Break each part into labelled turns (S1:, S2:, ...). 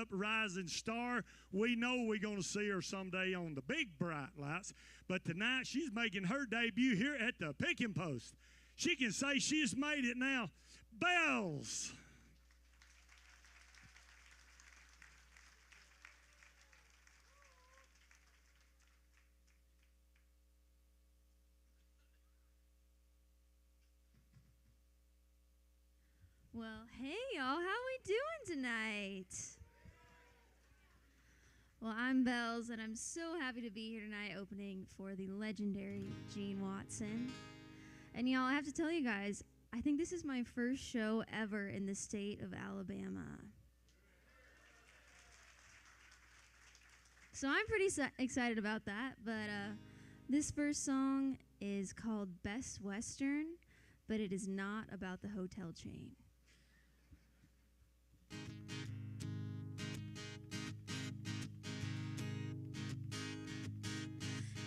S1: up rising star. We know we're going to see her someday on the big bright lights. But tonight she's making her debut here at the Pickin Post. She can say she's made it now. Bells.
S2: Well, hey y'all, how we doing tonight? Well, I'm Bells, and I'm so happy to be here tonight opening for the legendary Gene Watson. And y'all, I have to tell you guys, I think this is my first show ever in the state of Alabama. So I'm pretty excited about that, but this first song is called Best Western, but it is not about the hotel chain.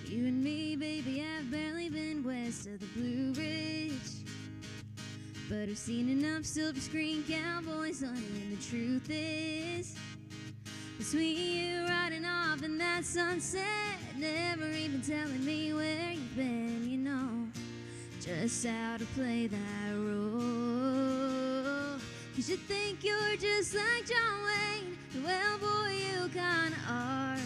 S2: You and me, baby, have barely been west of the Blue Ridge, but I've seen enough silver screen cowboys, honey, and the truth is, between you riding off in that sunset, never even telling me where you've been, you know, just how to play that role. 'Cause you think you're just like John Wayne, well, boy, you kinda are.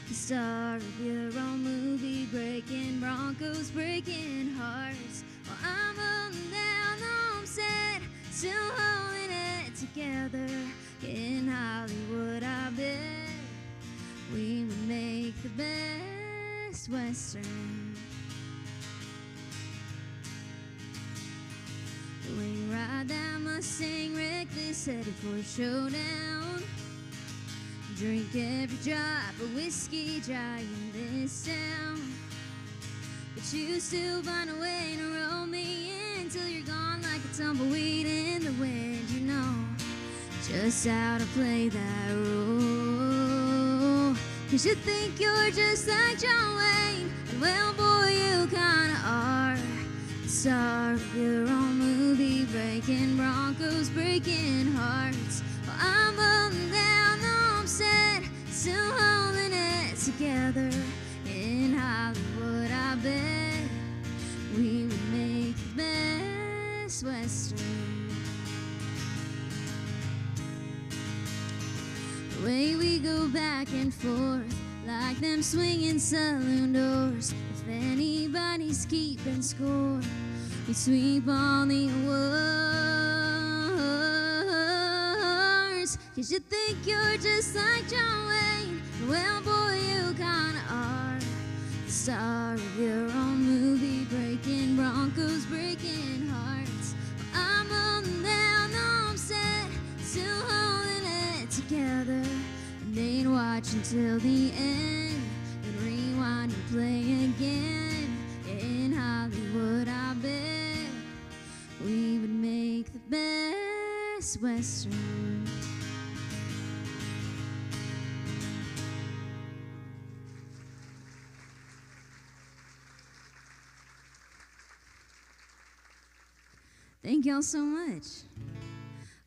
S2: The star of your own movie, breaking Broncos, breaking hearts. Well, I'm holding down the home set, still holding it together. In Hollywood, I bet we would make the best Western. The way you ride that Mustang reckless, headed for a showdown. Drink every drop of whiskey dry in this town, but you still find a way to roll me in till you're gone like a tumbleweed in the wind. You know just how to play that role. 'Cause you think you're just like John Wayne, and well, boy, you kinda are. The star of your own movie, breaking Broncos, breaking hearts. Well, I'm holding down the home set, still holding it together. In Hollywood, I bet we would make the best Western. The way we go back and forth like them swinging saloon doors. If anybody's keeping score, we sweep all the awards. 'Cause you think you're just like John Wayne, well, boy, you kinda are. The star of your own movie, breaking Broncos, breaking hearts. Well, I'm holding down the home set, still holding it together. And they'd watch until the end, then rewind and play again. In Hollywood, I bet we would make the best Western. Thank y'all so much.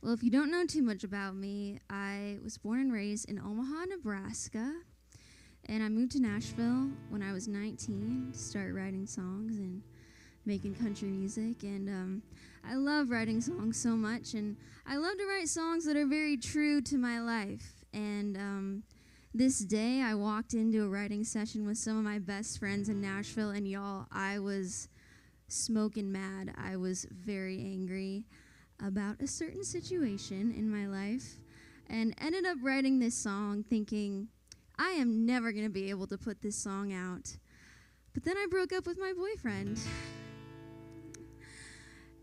S2: Well, if you don't know too much about me, I was born and raised in Omaha, Nebraska, and I moved to Nashville when I was 19 to start writing songs and making country music. And I love writing songs so much, and I love to write songs that are very true to my life. And this day, I walked into a writing session with some of my best friends in Nashville, and y'all, I was smoking mad. I was very angry about a certain situation in my life, and ended up writing this song thinking, I am never going to be able to put this song out. But then I broke up with my boyfriend,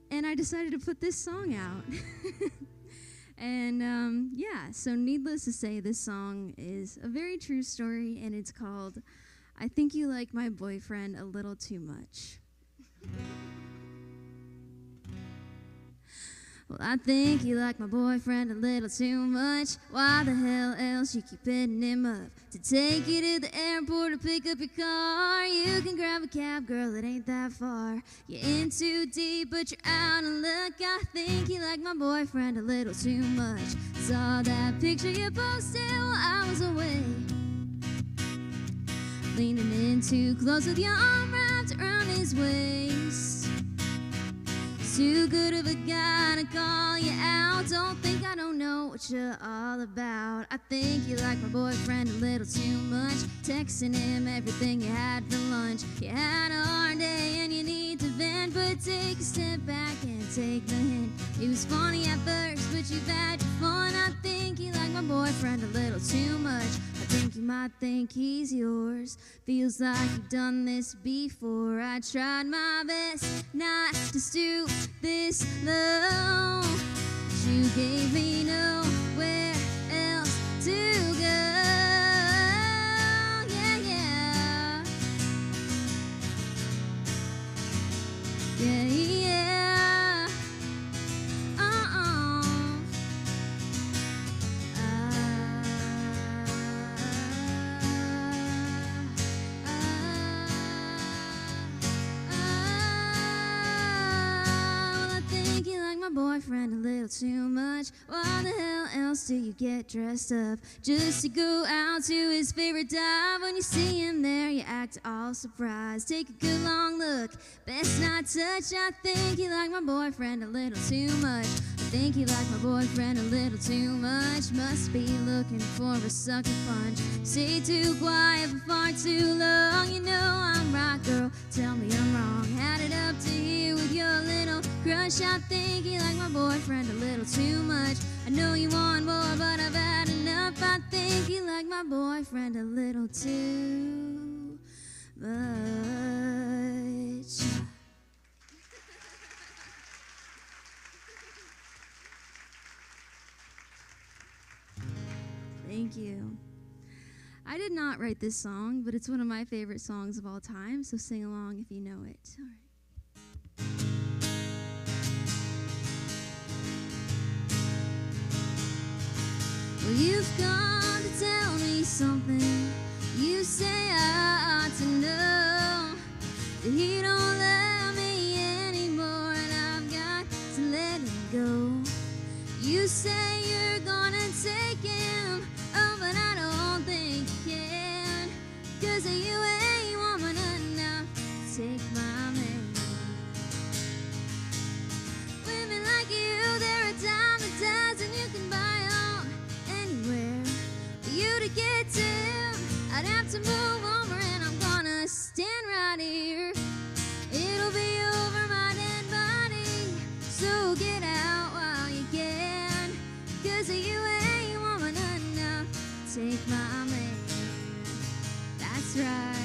S2: and I decided to put this song out. And yeah, so needless to say, this song is a very true story, and it's called I Think You Like My Boyfriend a Little Too Much. Well, I think you like my boyfriend a little too much. Why the hell else you keep hitting him up? To take you to the airport to pick up your car. You can grab a cab, girl, it ain't that far. You're in too deep, but you're out of luck. I think you like my boyfriend a little too much. Saw that picture you posted while I was away, leaning in too close with your arm wrapped around his waist. Too good of a guy to call you out. Don't think I don't know what you're all about. I think you like my boyfriend a little too much. Texting him everything you had for lunch. You had a hard day and you need to vent, but take a step back and take the hint. He was funny at first, but you've had your fun. I think you like my boyfriend a little too much. I think you might think he's yours. Feels like you've done this before. I tried my best not to stoop this low. You gave me nowhere else to go. Yeah, yeah. Yeah, yeah. Boyfriend a little too much. Why the hell else do you get dressed up? Just to go out to his favorite dive. When you see him there, you act all surprised. Take a good long look, best not touch. I think you like my boyfriend a little too much. I think you like my boyfriend a little too much. Must be looking for a sucker punch. Stay too quiet for far too long. You know I'm right, girl, tell me I'm wrong. Had it up to here with your little crush. I think you like my boyfriend a little too much. I know you want more, but I've had enough. I think you like my boyfriend a little too much. Thank you. I did not write this song, but it's one of my favorite songs of all time, so sing along if you know it. All right. Well, you've come to tell me something. You say I ought to know that he don't love me anymore, and I've got to let him go. You say you're gonna take him, oh, but I don't think you can, 'cause you ain't woman enough to take my man. Women like you, they're a dime a dozen. You can buy anywhere. For you to get to him, I'd have to move over, and I'm gonna stand right here. It'll be over my dead body, so get out while you can, 'cause you ain't woman enough to take my man. That's right.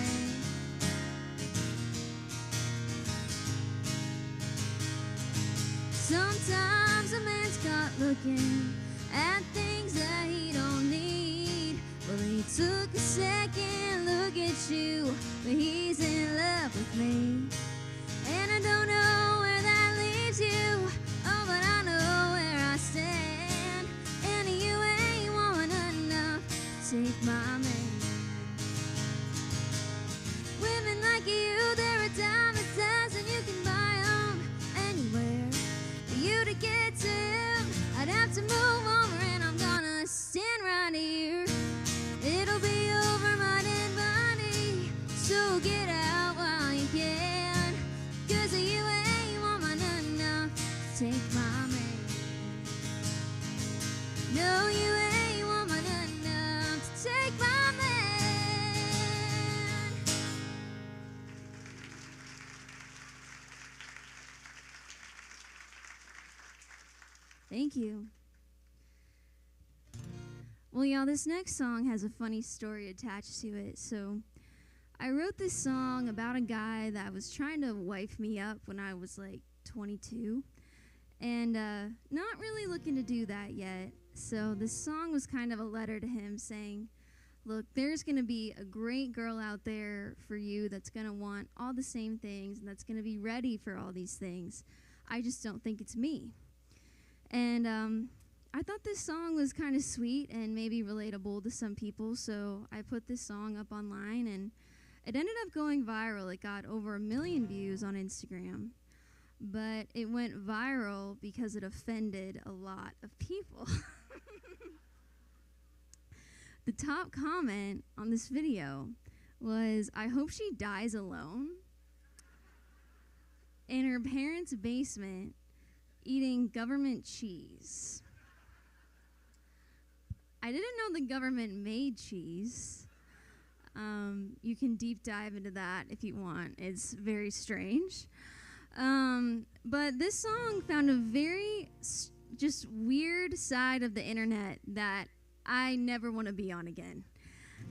S2: Sometimes a man's caught looking at things that he don't need. Well, he took a second look at you, but he's in love with me. And I don't know where that leaves you, oh, but I know where I stand. And you ain't woman enough to take my man. Women like you, they're a dime a dozen. You can buy them anywhere. For you to get to him, I'd have to move over, and I'm gonna stand right here. It'll be over my dead body, so get out while you can, 'cause you ain't woman enough to take my man. No, you ain't woman enough to take my man. Thank you. Well, y'all, this next song has a funny story attached to it. So I wrote this song about a guy that was trying to wife me up when I was like 22, and not really looking to do that yet. So this song was kind of a letter to him saying, look, there's going to be a great girl out there for you that's going to want all the same things and that's going to be ready for all these things. I just don't think it's me. And I thought this song was kind of sweet and maybe relatable to some people, so I put this song up online, and it ended up going viral. It got over 1 million views on Instagram, but it went viral because it offended a lot of people. The top comment on this video was, "I hope she dies alone in her parents' basement eating government cheese." I didn't know the government made cheese. You can deep dive into that if you want. It's very strange. But this song found a very just weird side of the internet that I never want to be on again.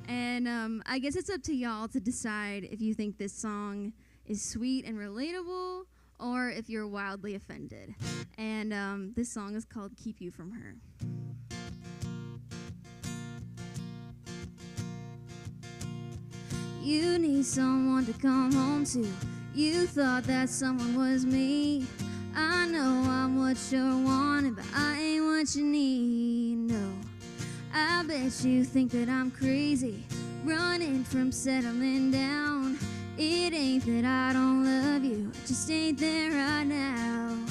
S2: And I guess it's up to y'all to decide if you think this song is sweet and relatable or if you're wildly offended. And this song is called "Keep You From Her." You need someone to come home to. You thought that someone was me. I know I'm what you're wanting, but I ain't what you need, no. I bet you think that I'm crazy, running from settling down. It ain't that I don't love you, I just ain't there right now.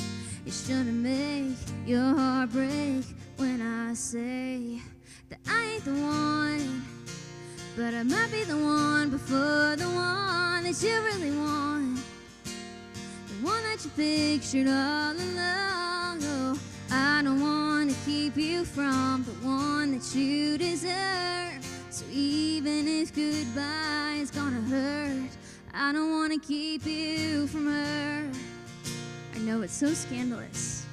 S2: It shouldn't make your heart break when I say that I ain't the one, but I might be the one before the one that you really want, the one that you pictured all along. Oh, I don't want to keep you from the one that you deserve. So even if goodbye is gonna hurt, I don't want to keep you from her. I know it's so scandalous.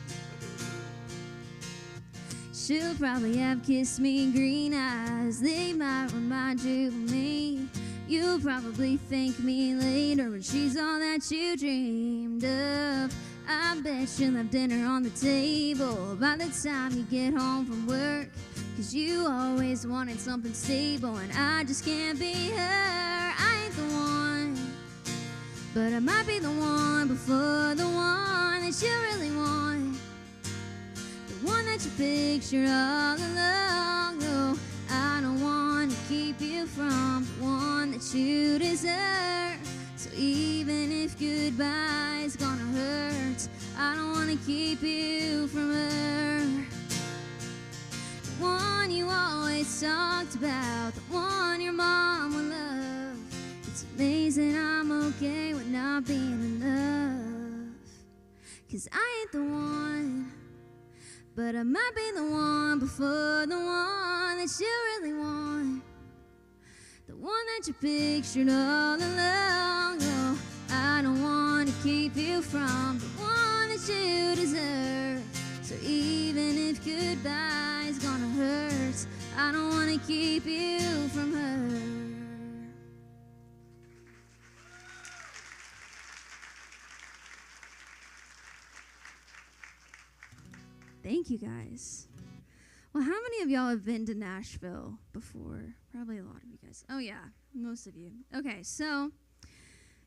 S2: She'll probably have kissed me, green eyes, they might remind you of me. You'll probably thank me later when she's all that you dreamed of. I bet she'll have dinner on the table by the time you get home from work, 'cause you always wanted something stable and I just can't be her. I ain't the one, but I might be the one before the one that you really want, the one that you pictured all along. Oh, I don't want to keep you from the one that you deserve. So even if goodbye is gonna hurt, I don't want to keep you from her. The one you always talked about, the one your mom would love. It's amazing I'm okay with not being enough. 'Cause I ain't the one, but I might be the one before the one that you really want, the one that you pictured all along. Oh, I don't want to keep you from the one that you deserve. So even if goodbye is gonna hurt, I don't want to keep you from her. Thank you, guys. Well, how many of y'all have been to Nashville before? Probably a lot of you guys. Oh, yeah, most of you. Okay, so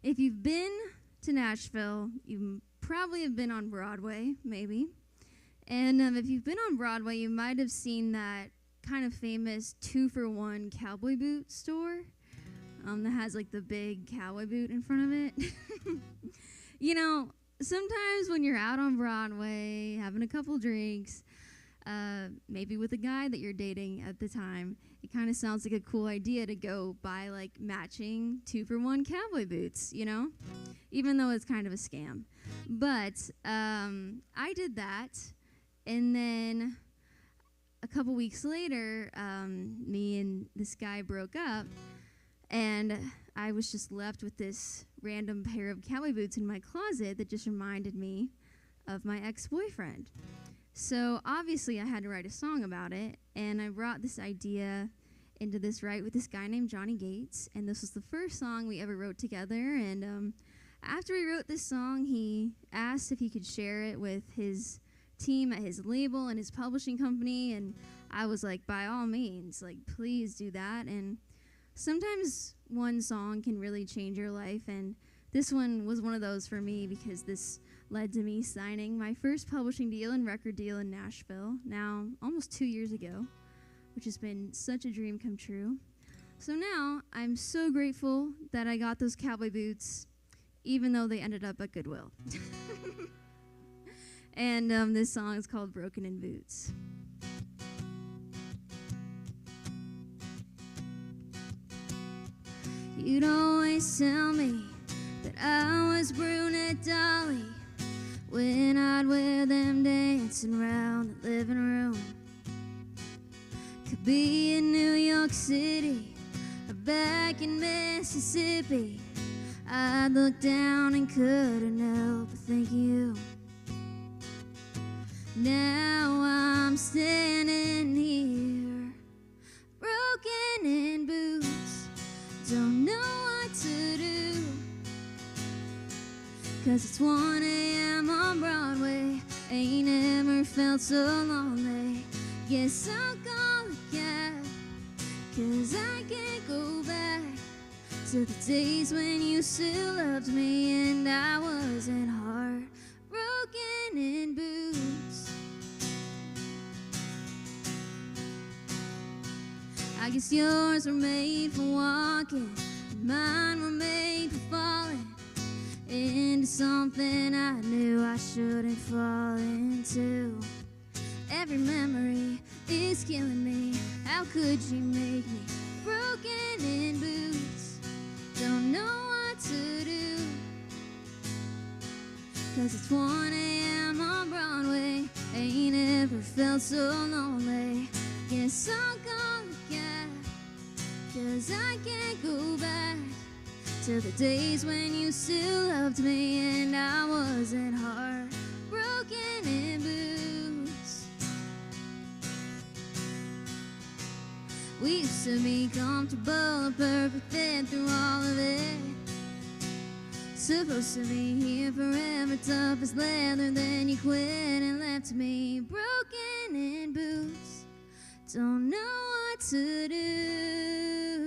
S2: if you've been to Nashville, you probably have been on Broadway, maybe. And if you've been on Broadway, you might have seen that kind of famous 2-for-1 cowboy boot store that has like the big cowboy boot in front of it. You know, sometimes when you're out on Broadway having a couple drinks, maybe with a guy that you're dating at the time, it kind of sounds like a cool idea to go buy like matching 2-for-1 cowboy boots, you know, even though it's kind of a scam. But I did that, and then a couple weeks later, me and this guy broke up, and I was just left with this random pair of cowboy boots in my closet that just reminded me of my ex-boyfriend. So obviously I had to write a song about it, and I brought this idea into this write with this guy named Johnny Gates, and this was the first song we ever wrote together. And after we wrote this song, he asked if he could share it with his team at his label and his publishing company, and I was like, by all means, like, please do that. And sometimes one song can really change your life, and this one was one of those for me because this led to me signing my first publishing deal and record deal in Nashville, now almost 2 years ago, which has been such a dream come true. So now I'm so grateful that I got those cowboy boots, even though they ended up at Goodwill. And this song is called Broken in Boots. You'd always tell me that I was brunette Dolly when I'd wear them dancing round the living room. Could be in New York City or back in Mississippi. I'd look down and couldn't help but think of you. Now I'm standing here, broken in boots, don't know what to do, 'cause it's 1 a.m. on Broadway, ain't ever felt so lonely. Guess I'll call a cab, 'cause I can't go back to the days when you still loved me and I wasn't heartbroken in boots. I guess yours were made for walking, and mine were made for falling into something I knew I shouldn't fall into. Every memory is killing me. How could you make me broken in boots? Don't know what to do, 'cause it's 1 a.m. on Broadway, ain't ever felt so lonely. Guess I'll call a cab, 'cause I can't go back to the days when you still loved me and I wasn't heartbroken in boots. We used to be comfortable, a perfect fit through all of it. Supposed to be here forever, tough as leather, then you quit and left me broken in boots. Don't know what to do,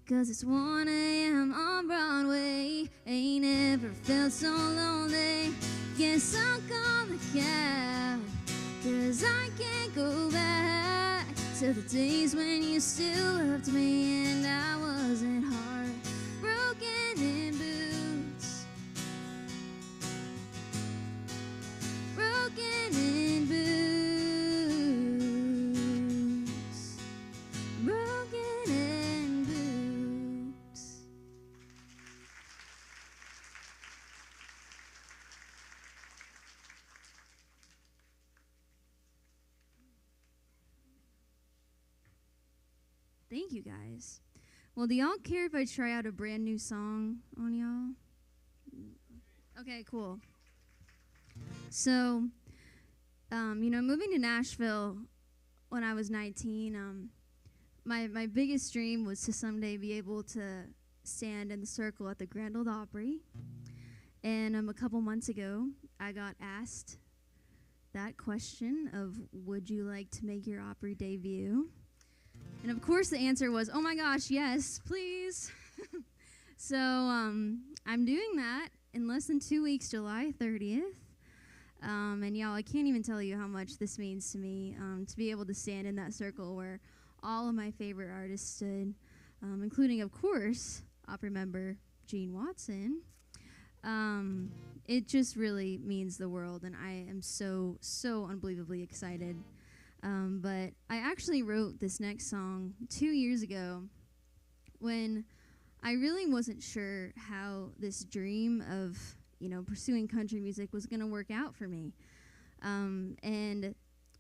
S2: 'cause it's 1 a.m. on Broadway, ain't ever felt so lonely. Guess I'll call the cab, 'cause I can't go back to the days when you still loved me and I wasn't heartbroken in boots. Broken in boots. Broken in boots. Thank you guys. Well, do y'all care if I try out a brand new song on y'all? Okay, cool. So, moving to Nashville when I was 19, my biggest dream was to someday be able to stand in the circle at the Grand Ole Opry. And a couple months ago, I got asked that question of, would you like to make your Opry debut? And of course the answer was, oh my gosh, yes, please. So I'm doing that in less than 2 weeks, July 30th. And y'all, I can't even tell you how much this means to me, to be able to stand in that circle where all of my favorite artists stood, including, of course, Opry member Gene Watson. It just really means the world, and I am so unbelievably excited. But I actually wrote this next song 2 years ago when I really wasn't sure how this dream of, pursuing country music was going to work out for me. And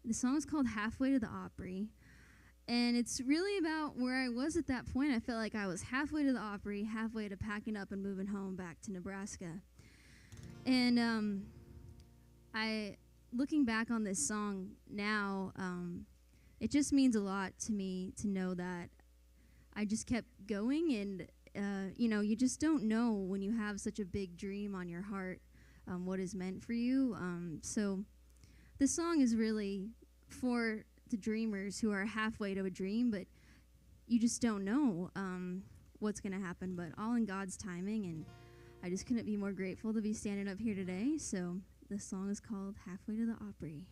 S2: the song is called Halfway to the Opry. And it's really about where I was at that point. I felt like I was halfway to the Opry, halfway to packing up and moving home back to Nebraska. And looking back on this song now, it just means a lot to me to know that I just kept going. And, you just don't know when you have such a big dream on your heart what is meant for you. So this song is really for the dreamers who are halfway to a dream, but you just don't know what's going to happen, but all in God's timing. And I just couldn't be more grateful to be standing up here today. So this song is called Halfway to the Opry.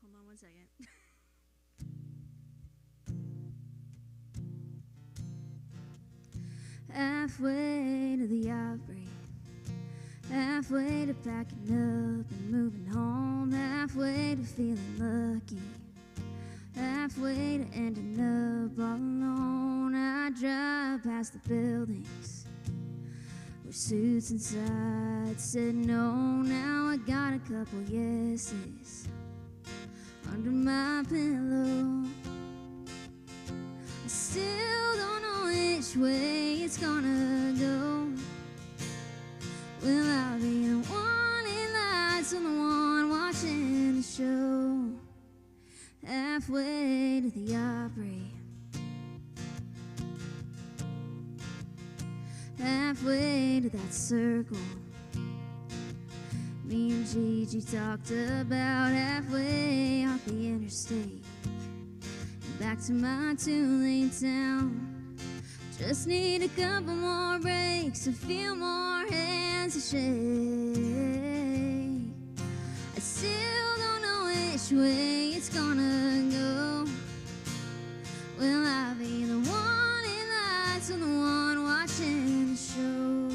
S2: Hold on one second. Halfway to the Opry, halfway to packing up and moving home, halfway to feeling lucky, halfway to ending up all alone. I drive past the buildings where suits inside said no. Now I got a couple yeses under my pillow. I still don't know which way it's gonna go. Will I be the one in lights or the one watching the show? Halfway to the Opry, halfway to that circle me and Gigi talked about, halfway off the interstate and back to my two-lane town. Just need a couple more breaks, a few more hands to shake. I still don't know which way it's gonna go. Will I be the one in lights or the one watching the show?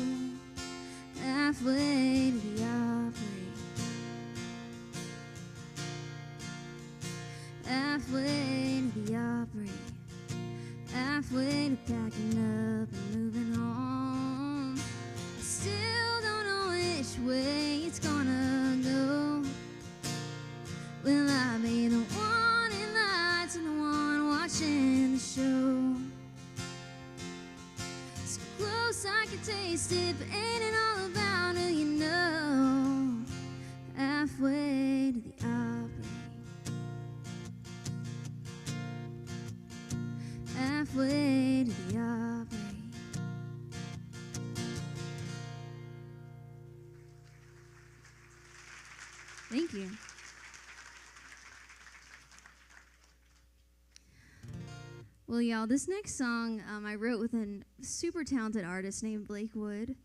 S2: Halfway to the Opry, halfway to the Opry, halfway to packing up and moving home. I still don't know which way it's gonna go. Will I be the one in lights and the one watching the show? So close I can taste it, but ain't it all about who you know? Halfway to the Opry, halfway to the Opry. Thank you. Well, y'all, this next song I wrote with a super talented artist named Blake Wood,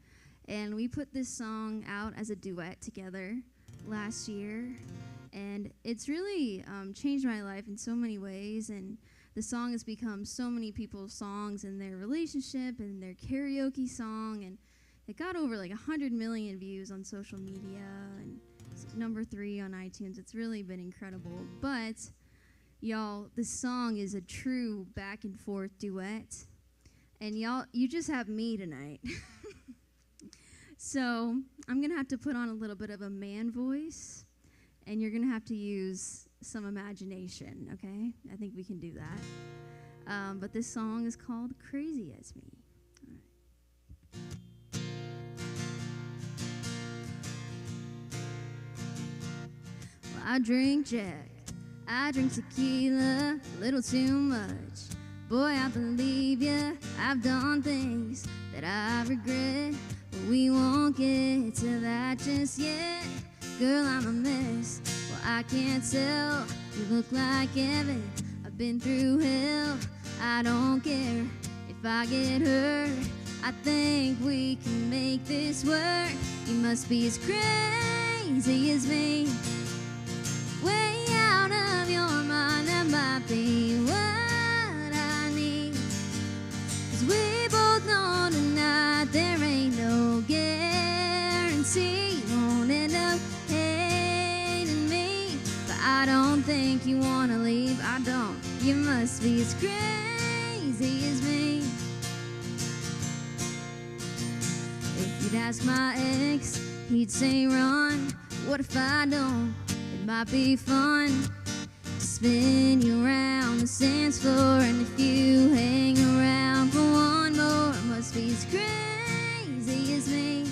S2: and we put this song out as a duet together last year, and it's really changed my life in so many ways, and the song has become so many people's songs in their relationship and their karaoke song, and it got over like 100 million views on social media, and it's number 3 on iTunes. It's really been incredible. But y'all, this song is a true back and forth duet, and y'all, you just have me tonight. So I'm gonna have to put on a little bit of a man voice, and you're gonna have to use some imagination, okay? I think we can do that. But this song is called Crazy As Me. All right. Well, I drink Jack, I drink tequila, a little too much. Boy, I believe ya, I've done things that I regret, but we won't get to that just yet. Girl, I'm a mess, well, I can't tell. You look like heaven, I've been through hell. I don't care if I get hurt, I think we can make this work. You must be as crazy as me, way out of your mind. That might be what I need, 'cause we both know tonight there ain't no guarantee you won't end up hating me. But I don't think you wanna leave, I don't. You must be as crazy as me. If you'd ask my ex, he'd say run. What if I don't? It might be fun to spin you around the dance floor, and if you hang around for one more, it must be as crazy as me,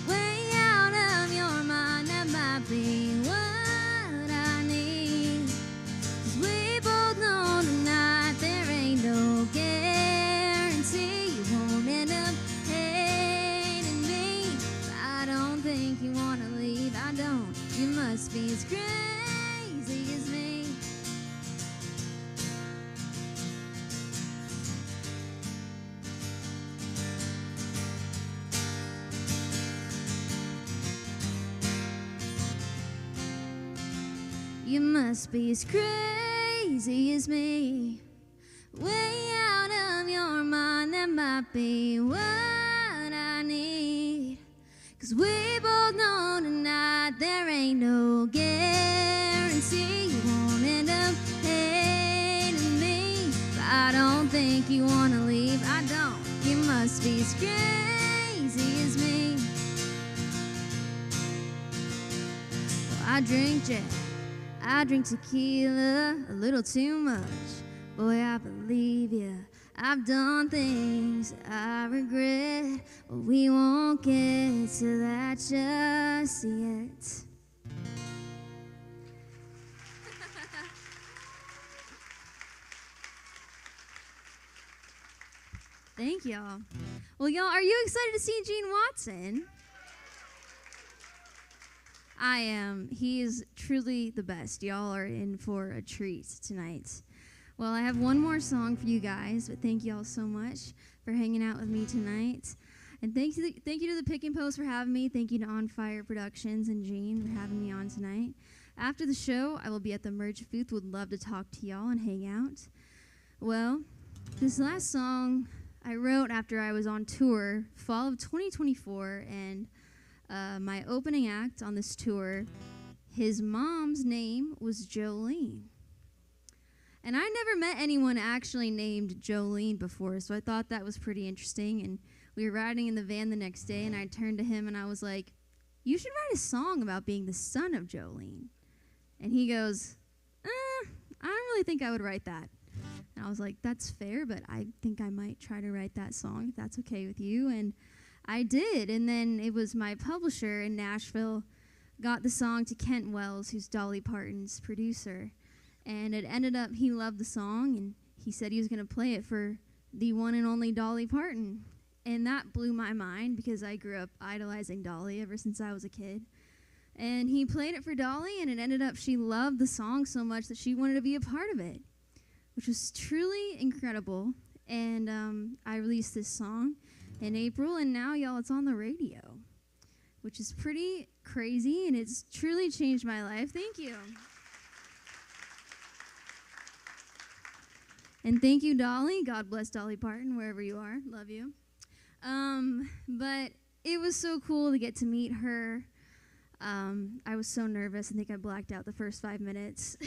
S2: way out of your mind. That might be what I need, 'cause we both know tonight there ain't no guarantee you won't end up hating me. But I don't think you wanna leave, I don't. You must be as crazy as me. You must be as crazy as me. Way out of your mind, that might be what I need. 'Cause we both know tonight there ain't no guarantee you won't end up hating me. But I don't think you wanna leave, I don't. You must be as crazy as me. Well, I drink Jack, I drink tequila a little too much. Boy, I believe ya. I've done things I regret, but we won't get to that just yet. Thank y'all. Well, y'all, are you excited to see Gene Watson? I am. He is truly the best. Y'all are in for a treat tonight. Well, I have one more song for you guys, but thank you all so much for hanging out with me tonight. And thank you to the Pickin Post for having me. Thank you to On Fire Productions and Gene for having me on tonight. After the show, I will be at the merch booth. Would love to talk to y'all and hang out. Well, this last song I wrote after I was on tour, fall of 2024, and my opening act on this tour, his mom's name was Jolene. And I never met anyone actually named Jolene before, so I thought that was pretty interesting. And we were riding in the van the next day, and I turned to him and I was like, "You should write a song about being the son of Jolene." And he goes, I don't really think I would write that. And I was like, "That's fair, but I think I might try to write that song if that's okay with you." And I did. And then it was my publisher in Nashville got the song to Kent Wells, who's Dolly Parton's producer. And it ended up, he loved the song, and he said he was going to play it for the one and only Dolly Parton. And that blew my mind because I grew up idolizing Dolly ever since I was a kid. And he played it for Dolly, and it ended up she loved the song so much that she wanted to be a part of it, which was truly incredible. And I released this song in April, and now, y'all, it's on the radio, which is pretty crazy, and it's truly changed my life. Thank you. And thank you, Dolly. God bless Dolly Parton, wherever you are. Love you. But it was so cool to get to meet her. I was so nervous. I think I blacked out the first 5 minutes.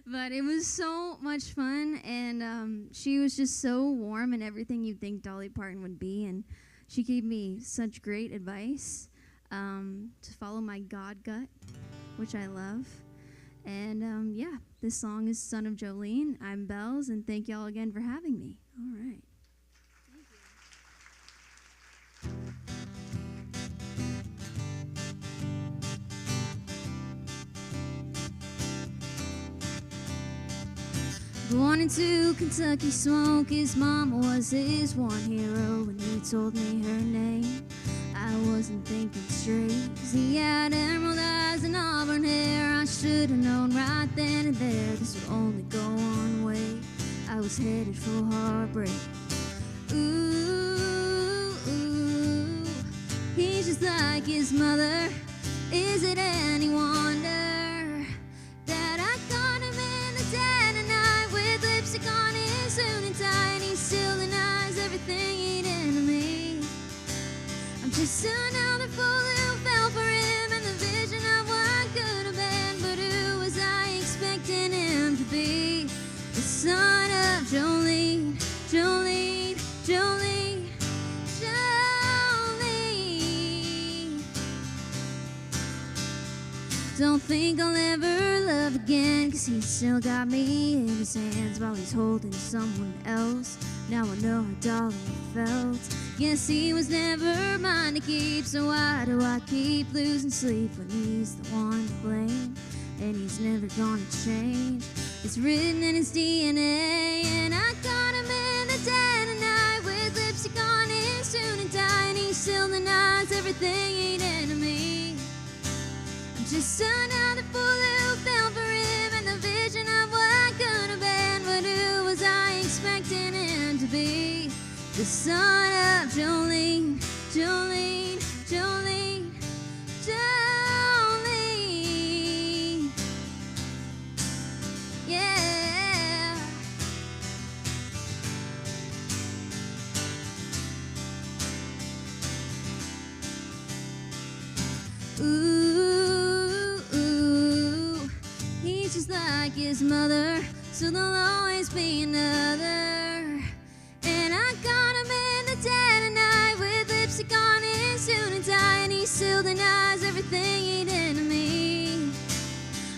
S2: But it was so much fun, and she was just so warm and everything you'd think Dolly Parton would be. And she gave me such great advice to follow my God gut, which I love. And yeah, this song is Son of Jolene. I'm Bells, and thank y'all again for having me. All right. Born into Kentucky smoke, his mama was his one hero. When he told me her name, I wasn't thinking straight. 'Cause he had emerald eyes and auburn hair. I should have known right then and there this would only go one way. I was headed for heartbreak. Ooh, ooh, he's just like his mother. Is it any wonder that I caught him in the dead of night with lipstick on his suit and tie, and he still denies everything he did to me? I'm just another fool who fell for him and the vision of what could have been. But who was I expecting him to be? The son of Jolene, Jolene, Jolene, Jolene. Don't think I'll ever love again, 'cause he still got me in his hands while he's holding someone else. Now I know how Dolly felt. Guess he was never mine to keep, so why do I keep losing sleep when he's the one to blame? And he's never gonna change. It's written in his DNA, and I caught him in the dead of night with lipstick on his suit and tie, and he still denies everything he did to me. I'm just another fool who fell for him and the vision of what could have been. But who was I expecting him to be? The son of Jolene, Jolene, Jolene, Jolene. like his mother, so there'll always be another. And I got him in the dead of night with lipstick on his suit and tie, and he still denies everything he did to me.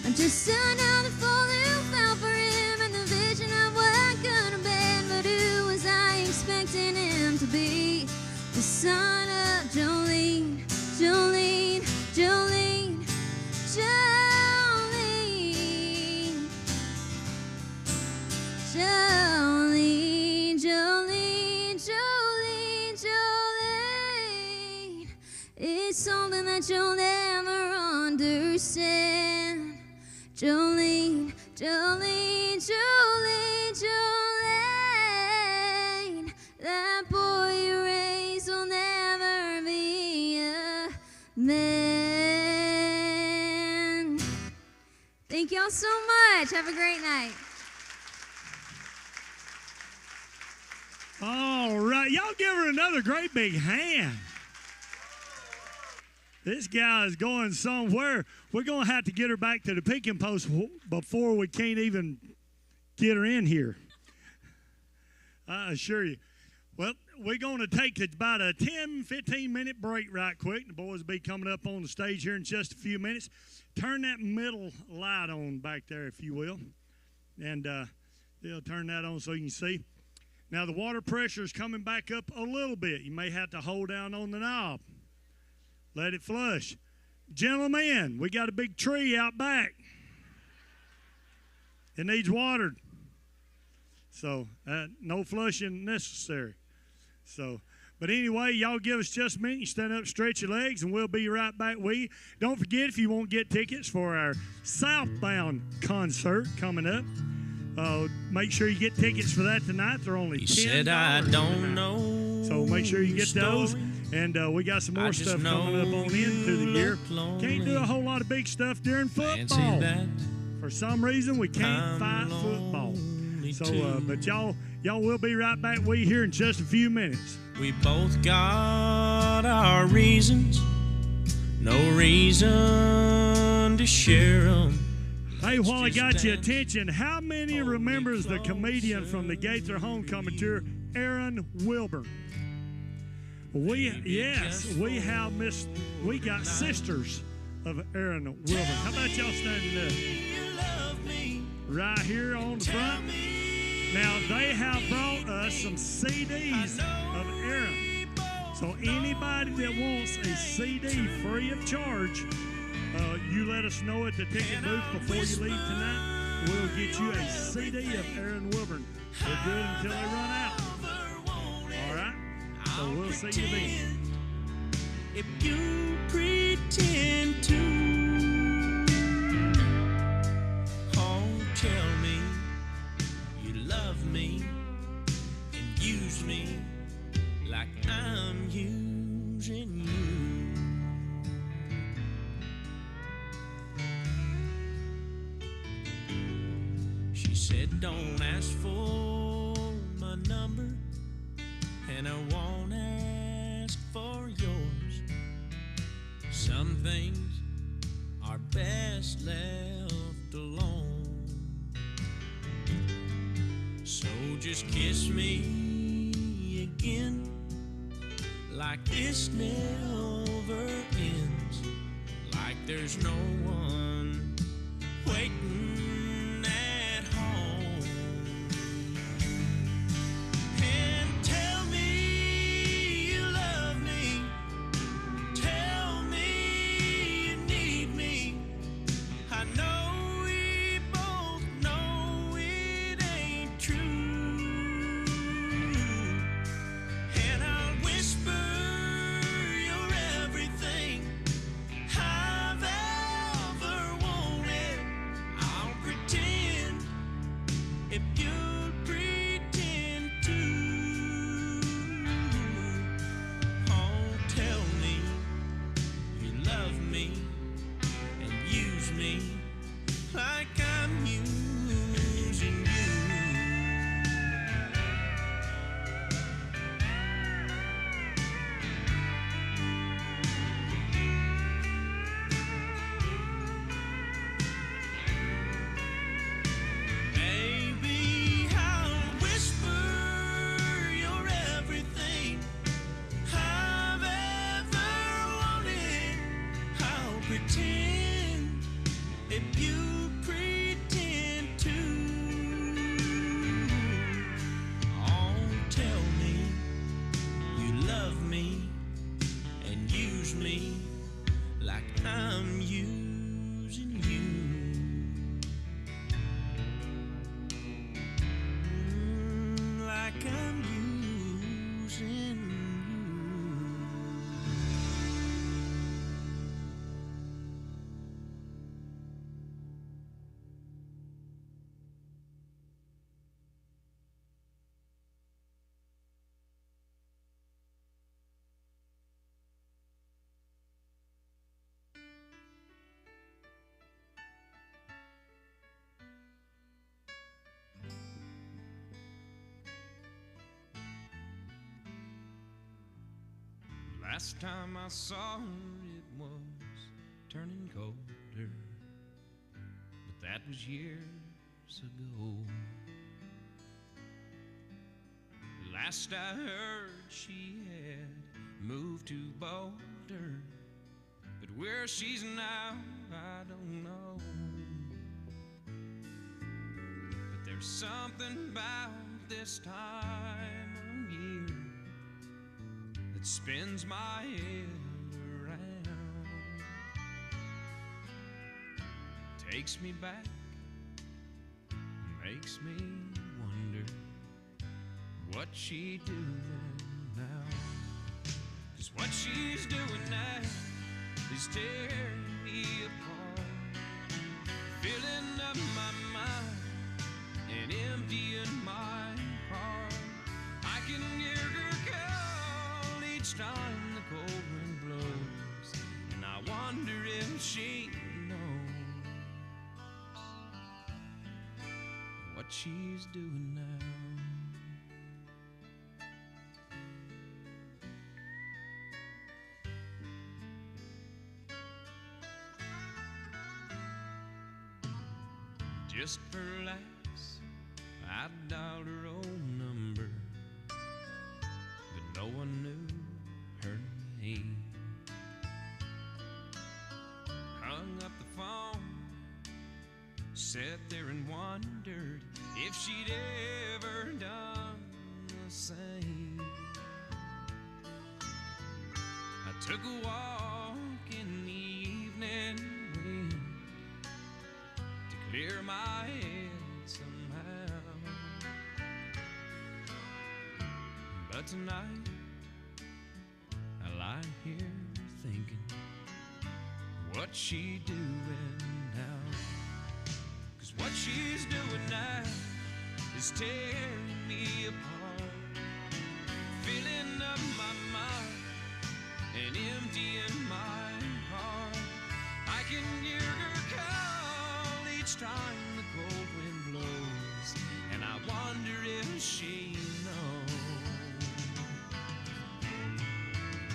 S2: I'm just another fool who fell for him and the vision of what could have been, but who was I expecting him to be? The son of Jolene, Jolene, Jolene, Jolene, Jolene, Jolene, Jolene, Jolene. It's something that you'll never understand. Jolene, Jolene, Jolene, Jolene. That boy you raised will never be a man. Thank y'all so much. Have a great night.
S1: All right. Y'all give her another great big hand. This guy is going somewhere. We're going to have to get her back to the Pickin post before we can't even get her in here. I assure you. Well, we're going to take about a 10, 15-minute break right quick. The boys will be coming up on the stage here in just a few minutes. Turn that middle light on back there, if you will. And they'll turn that on so you can see. Now, the water pressure is coming back up a little bit. You may have to hold down on the knob. Let it flush. Gentlemen, we got a big tree out back. It needs watered. So, no flushing necessary. So, but anyway, y'all give us just a minute. You stand up, stretch your legs, and we'll be right back with you. Don't forget, if you want to get tickets for our Southbound concert coming up, make sure you get tickets for that tonight. They're only $10.
S3: Said I don't know.
S1: So make sure you get those. And we got some more stuff coming up on into the year. Can't do a whole lot of big stuff during football. For some reason, we can't fight football. So, but y'all will be right back with you here in just a few minutes.
S3: We both got our reasons, no reason to share them.
S1: Hey, while I got your attention, how many remembers the comedian from the Gaither Homecoming Tour, Aaron Wilburn? We got sisters of Aaron Wilburn. How about y'all standing up? Right here on the front. Now, they have brought us some CDs of Aaron. So anybody that wants a CD free of charge, you let us know at the ticket booth before you leave tonight. We'll get you a CD of Aaron Wilburn. They're good until they run out. All right? So we'll see you then.
S3: If you pretend to, tell me you love me and use me like I'm using you. She said, don't ask for my number, and I won't ask for yours. Some things are best left alone. So just kiss me again, like this never ends, like there's no one waiting at home. And tell me you love me, tell me you need me. I know we both know it ain't true, and I'll whisper you're everything I've ever wanted. I'll pretend, if you pretend to, oh, tell me you love me and use me like I'm using you. Like I'm using you. Last time I saw her, it was turning colder, but that was years ago. Last I heard, she had moved to Boulder, but where she's now, I don't know. But there's something about this time of year that spins my head around, takes me back, makes me wonder what she doing now. 'Cause what she's doing now is tearing me apart, filling up my mind and emptying my heart. I can hear her call each time the cold wind blows, and I wonder if she knows what she's doing now. Just for laughs, I dialed her own number, but no one knew her name. Hung up the phone, sat there and wondered if she'd ever done the same. I took a walk in the evening wind to clear my head somehow, but tonight I lie here thinking, what she doing now? 'Cause what she's doing now is tearing me apart, filling up my mind and emptying my heart. I can hear her call each time the cold wind blows, and I wonder if she knows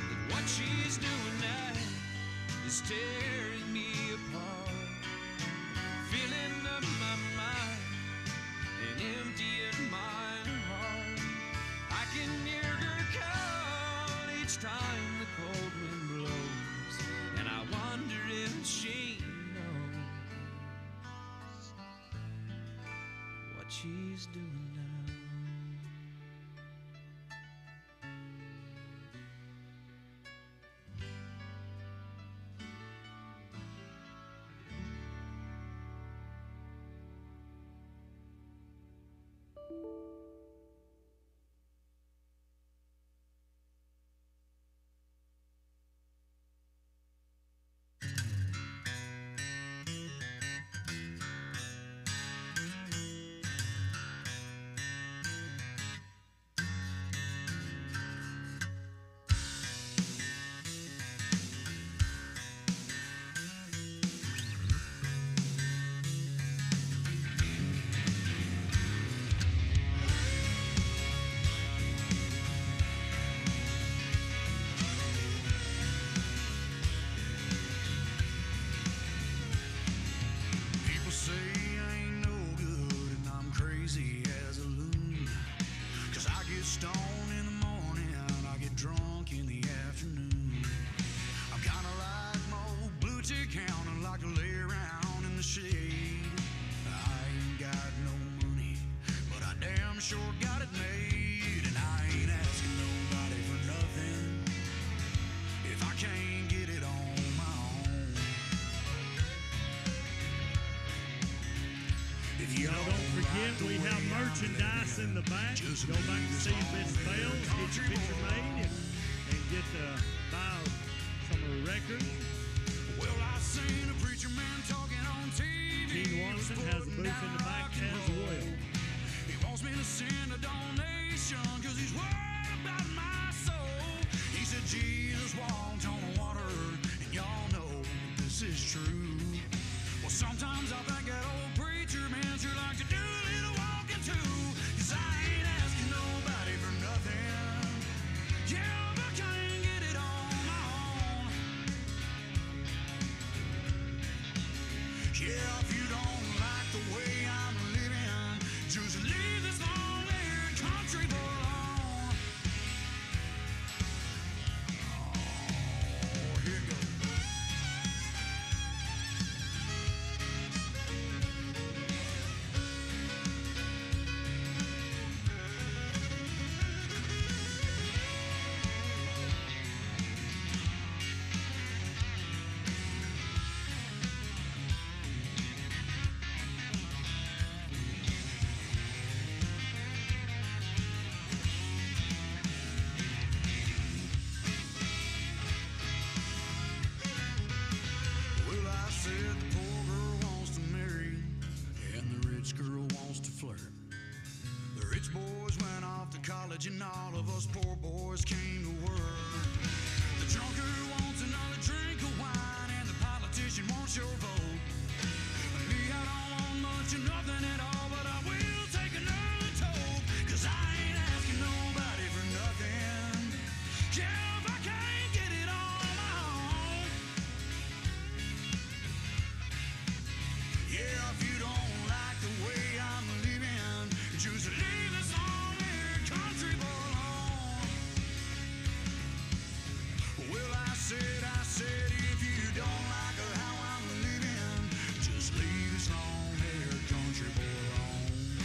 S3: that what she's doing now is tearing me apart, filling up my mind and emptying my heart. I can hear her call each time the cold wind blows, and I wonder if she knows what she's doing now.
S4: like to lay around in the shade. I ain't got no money, but I damn sure got it made. And I ain't asking nobody for nothing if I can't get it on my own. If you
S1: Y'all don't forget, we have merchandise in the back. Go back and see Miss Bells, get your picture made, and get buy some of the records.
S4: Well, I seen a preacher man talking on TV.
S1: Gene Watson has a booth in the back as well.
S4: He wants me to send a donation because he's worried about my soul. He said Jesus walked on the water, and y'all know this is true. Well, sometimes I think that old preacher man sure like to do a little walking too. Cause I ain't asking nobody for nothing. Yeah, but I can't get it on my own. Yeah, if you don't like the way I'm living, just leave this long-haired country boy alone. Oh, here it goes. Well, I said the poor girl wants to marry and the rich girl wants to flirt. The rich boys went off to college and all of us poor boys came to work. The drunkard wants another drink of wine and the politician wants your vote. Me, I don't want much of nothing at all, but I will take another toke. Cause I ain't asking nobody for nothing. Yeah, if I can't get it on my own. Yeah, if you don't like the way I'm living, just leave this long-haired country boy alone. Well, I said, if you don't like how I'm living, just leave this long-haired country boy alone.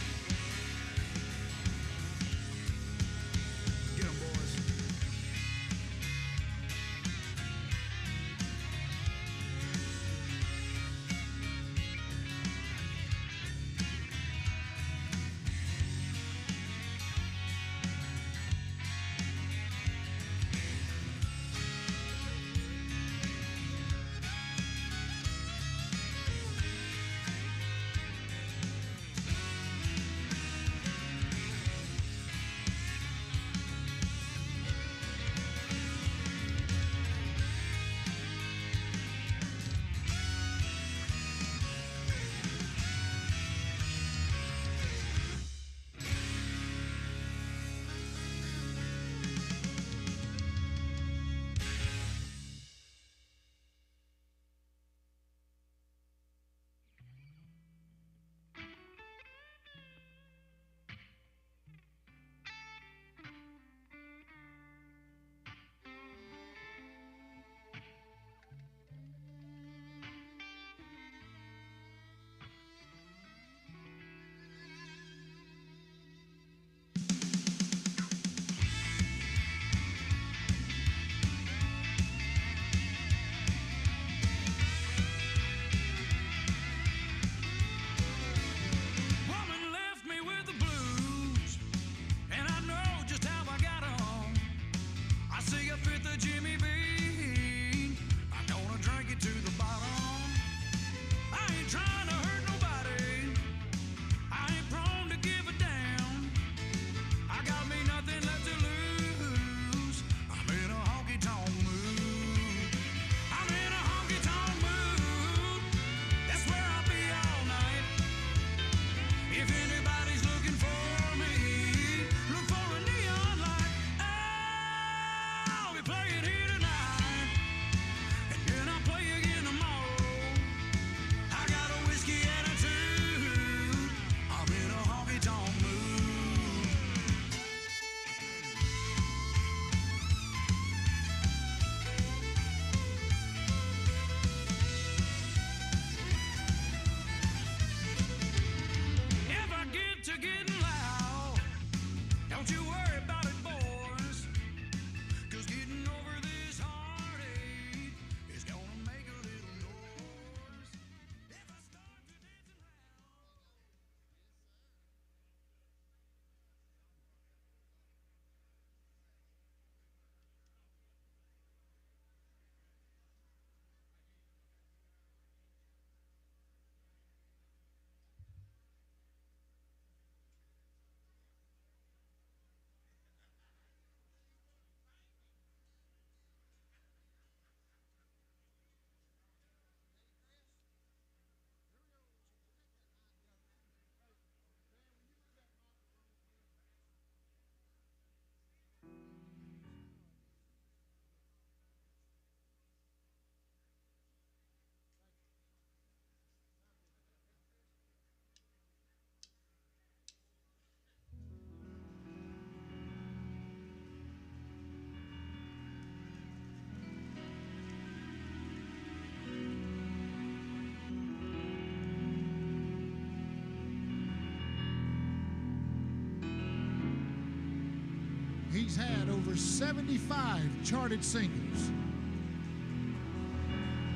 S5: over 75 charted singles,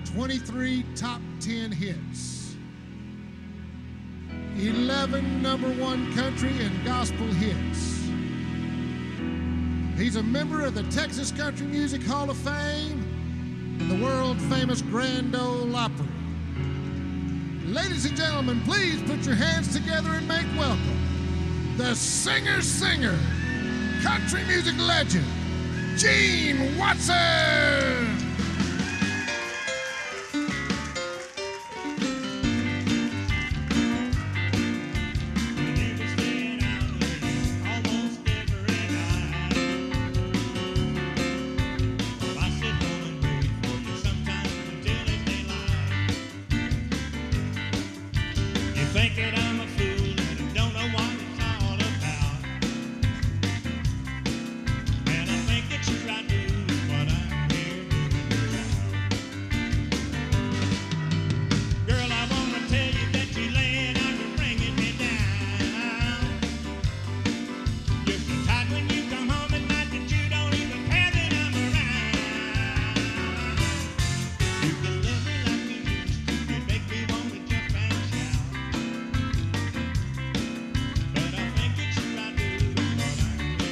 S5: 23 top 10 hits, 11 #1 country and gospel hits. He's a member of the Texas Country Music Hall of Fame and the world-famous Grand Ole Opry. Ladies and gentlemen, please put your hands together and make welcome the singer, country music legend, Gene Watson!
S6: Think that I'm a fool and don't know what it's all about. And I think that you right do what I'm here doing. Girl, I wanna tell you that you laying out and bringing me down. You're so tight when you come home at night that you don't even care that I'm around. You can love me like you used to, you make me wanna jump and shout. But I think that you right do what I'm here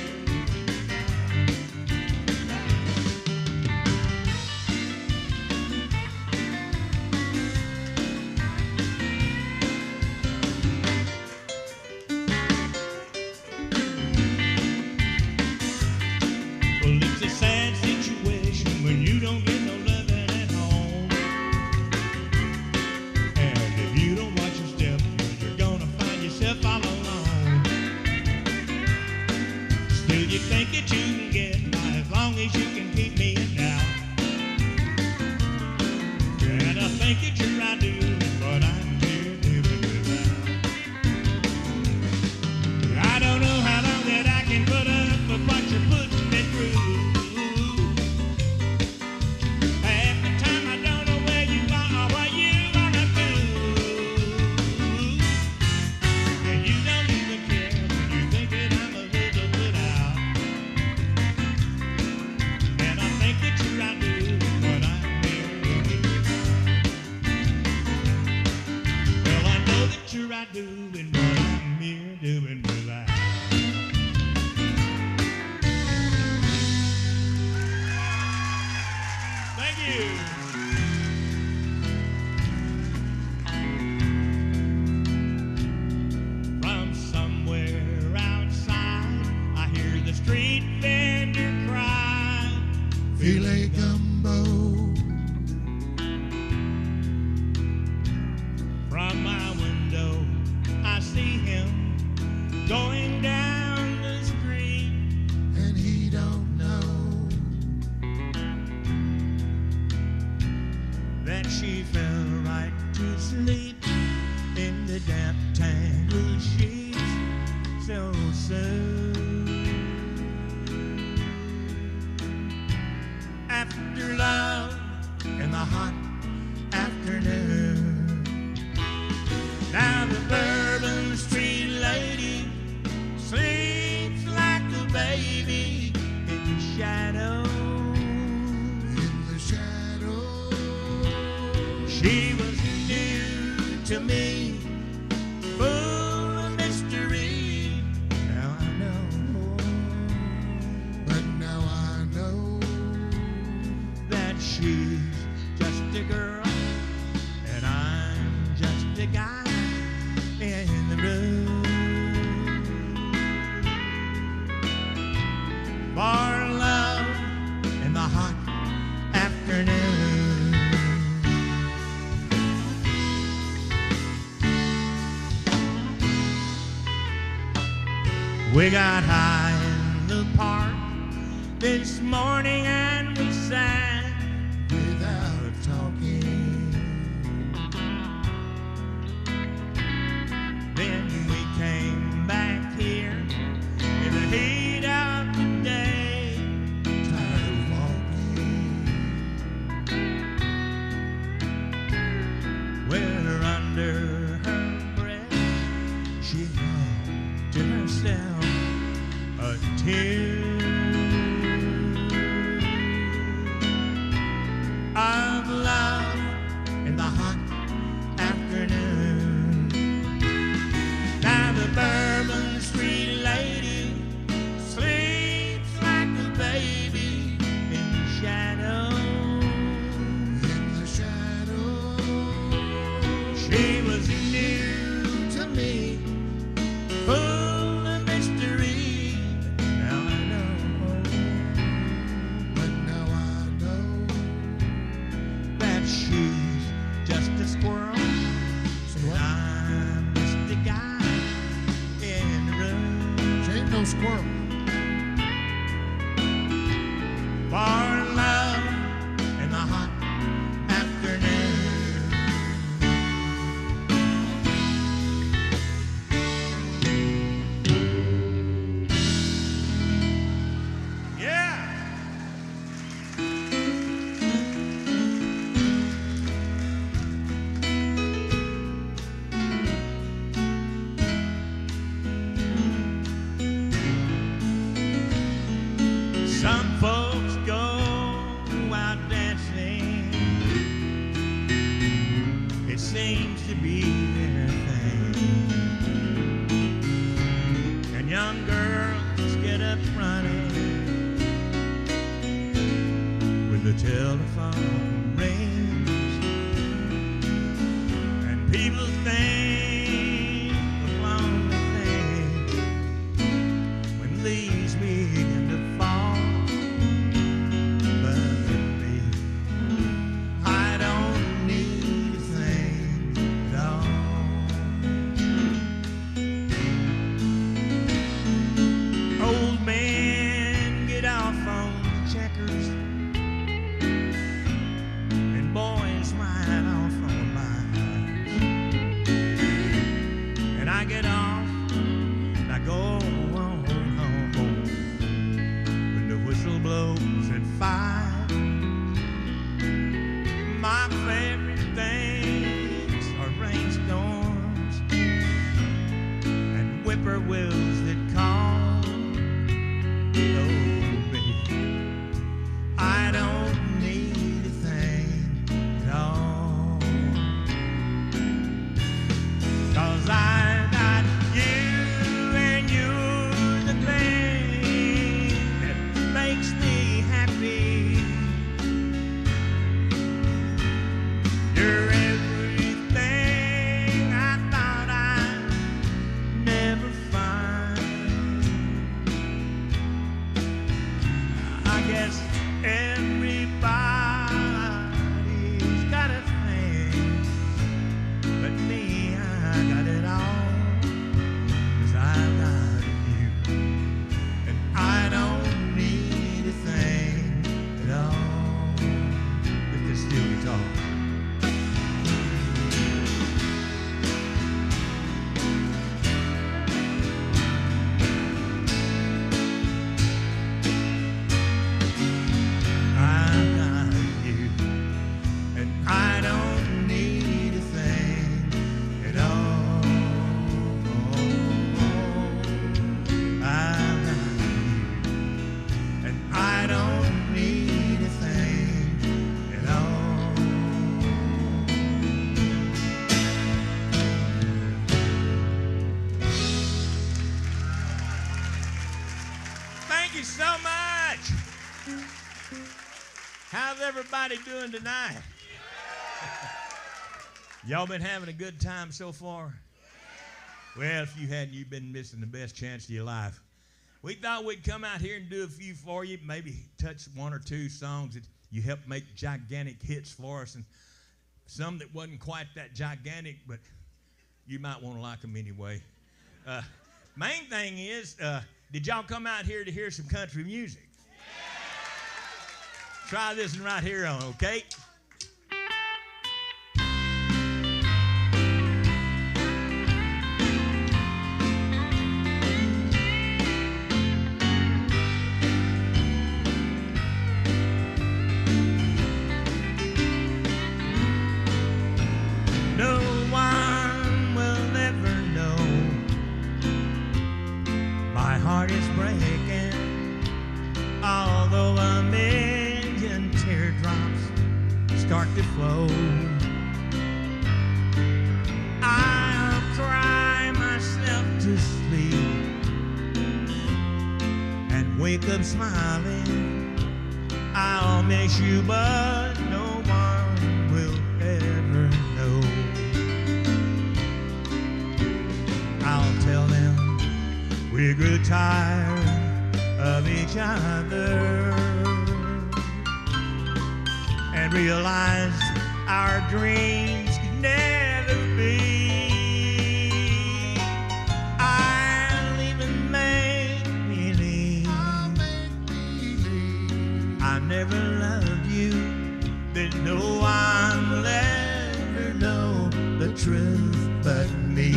S6: Well, it's a sad situation when you don't get no loving at home. And if you don't watch your step, you're gonna find yourself all alone. Still, you think that you can get by as long as you can keep me down. And I think that you're right doing what I'm here doing without. I don't know how long that I can put up with what you're putting me through. Half the time I don't know where you are or what you wanna do. And you don't even care when you think that I'm a little bit out. And I think that you're right doing what I'm here doing without. Well, I know that you're right doing what I'm here doing without. Thank you. From somewhere outside, I hear the street vendor cry.
S5: Filet gumbo,
S6: From my window, I see him going down the street.
S5: and he don't know
S6: Then she fell right to sleep in the damp tangled sheets so soon. After love in the hot afternoon, now the Bourbon Street lady sleeps like a baby in the shadow.
S5: in the shadow.
S6: She was new to me, full of mystery. Now I know,
S5: But now I know
S6: that she's just a girl and I'm just a guy in the room. For love in the hot afternoon. We got high in the park this morning and we sang
S5: without talking.
S6: Then we came back here in the heat of the day.
S5: Tired of walking.
S6: We're under her breath. She hummed to herself a tune. She was new to me, full of mystery. Now I know,
S5: But now I know.
S6: that she's just a squirrel, and I'm just the guy in the room.
S5: She ain't no squirrel.
S6: For love in the hot afternoon. Yeah. Some folks go out dancing. It seems to be their thing. And young girls get up running when the telephone rings. And people think of lonely things when leaves begin to fall. But me, I don't need a thing at all. Old men get off on checkers, and boys ride off on bikes. And I get off, and I go on home when the whistle blows at 5. My favorite things are rainstorms and whippoorwills that call. Oh, baby, I don't need a thing at all, 'cause I got you, and you're the thing that makes me happy. You're everything I thought I'd never find. I guess everybody's got a thing, but me, I got it all, 'cause I got you, and I don't need a thing at all. With this steel guitar. I got you, and I don't need a thing at all. I got you, and I don't need a thing at all. Thank you so much. How's everybody doing tonight? Y'all been having a good time so far? Well, if you hadn't, you've been missing the best chance of your life. We thought we'd come out here and do a few for you, maybe touch one or two songs that you helped make gigantic hits for us, and some that wasn't quite that gigantic, but you might want to like them anyway. Main thing is, did y'all come out here to hear some country music? Try this one right here on, okay? No one will ever know. My heart is breaking, although a million teardrops start to flow. I'll cry myself to sleep and wake up smiling. I'll miss you, but no one will ever know. We grew tired of each other and realized our dreams could never be. I'll even make believe I never loved you, that no one will ever know the truth but me.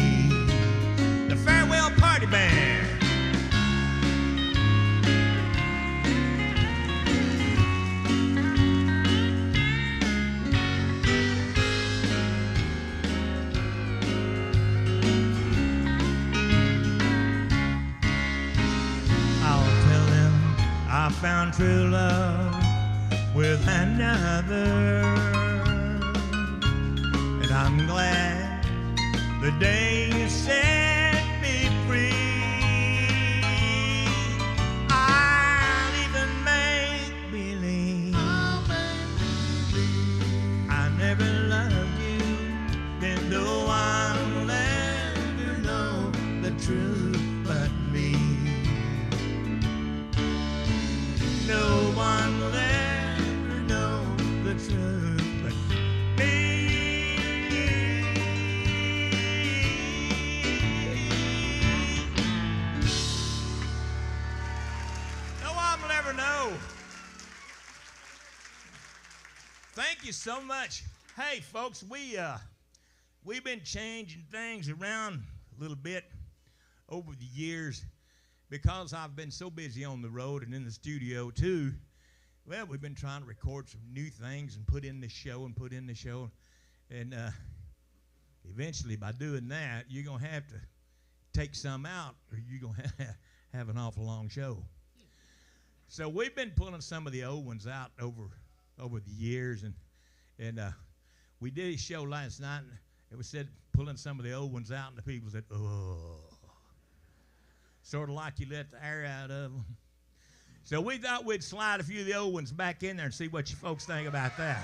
S6: The Farewell Party Band. I found true love with another, and I'm glad the day you set me free. I'll even make believe I never loved you, then no one will ever know the truth but me. No one will ever know the truth but me. No one will ever know. Thank you so much. Hey, folks, we've been changing things around a little bit over the years. Because I've been so busy on the road and in the studio too, well, we've been trying to record some new things and put in the show. And eventually by doing that, you're going to have to take some out or you're going to have an awful long show. So we've been pulling some of the old ones out over the years. And we did a show last night and it was said pulling some of the old ones out and the people said, oh. Sort of like you let the air out of them. So we thought we'd slide a few of the old ones back in there and see what you folks think about that.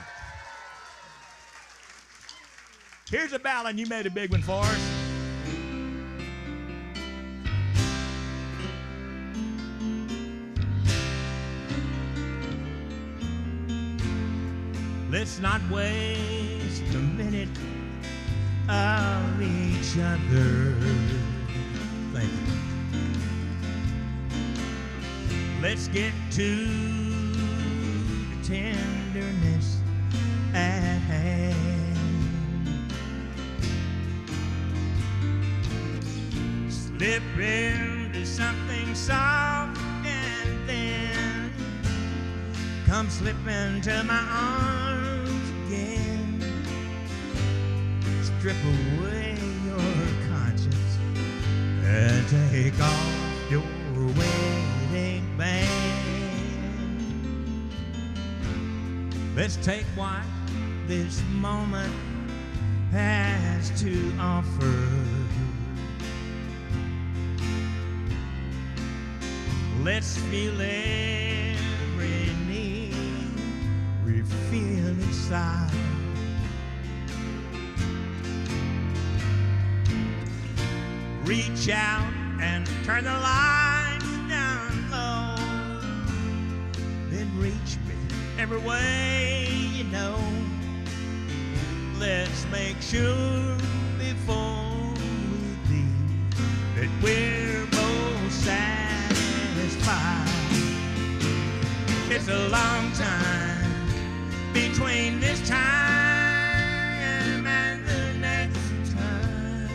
S6: Here's a ballad, you made a big one for us. Let's not waste a minute of each other. Thank you. Let's get to the tenderness at hand. Slip into something soft and then come slip into my arms again. Strip away your conscience and take off your wedding band. Let's take what this moment has to offer. Let's feel every need we feel inside. Reach out and turn the lights down low. Then reach me every way you know. Let's make sure before we leave that we're both satisfied. It's a long time between this time and the next time.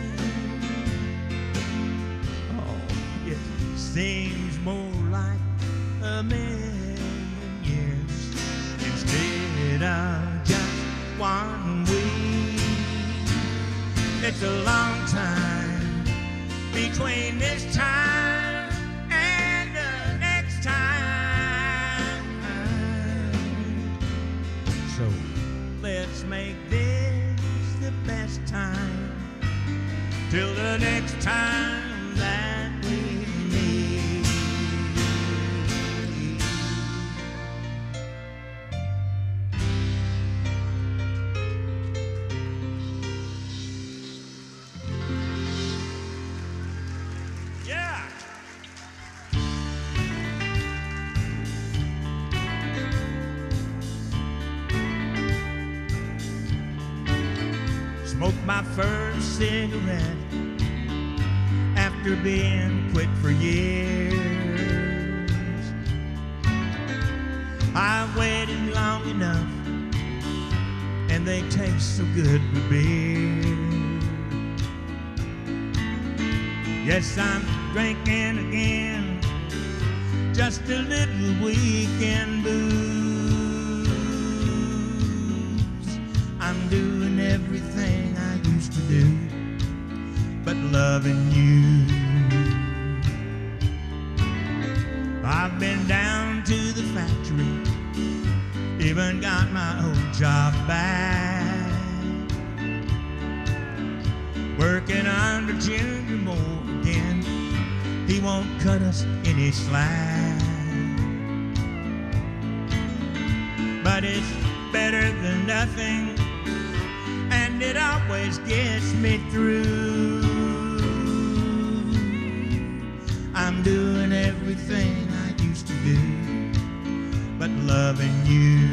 S6: Oh, it seems more like a million years instead of just 1 week. It's a long time between this time and the next time. So let's make this the best time till the next time that we meet. Yeah. Smoked my first cigarette after being quit for years. I waited long enough, and they taste so good with beer. Yes, I'm drinking again, just a little weekend booze. I'm doing everything I used to do, but loving you. I've been down to the factory, even got my old job back, working under Junior Morgan. He won't cut us any slack, but it's better than nothing, and it always gets me through. I'm doing everything I used to do, but loving you.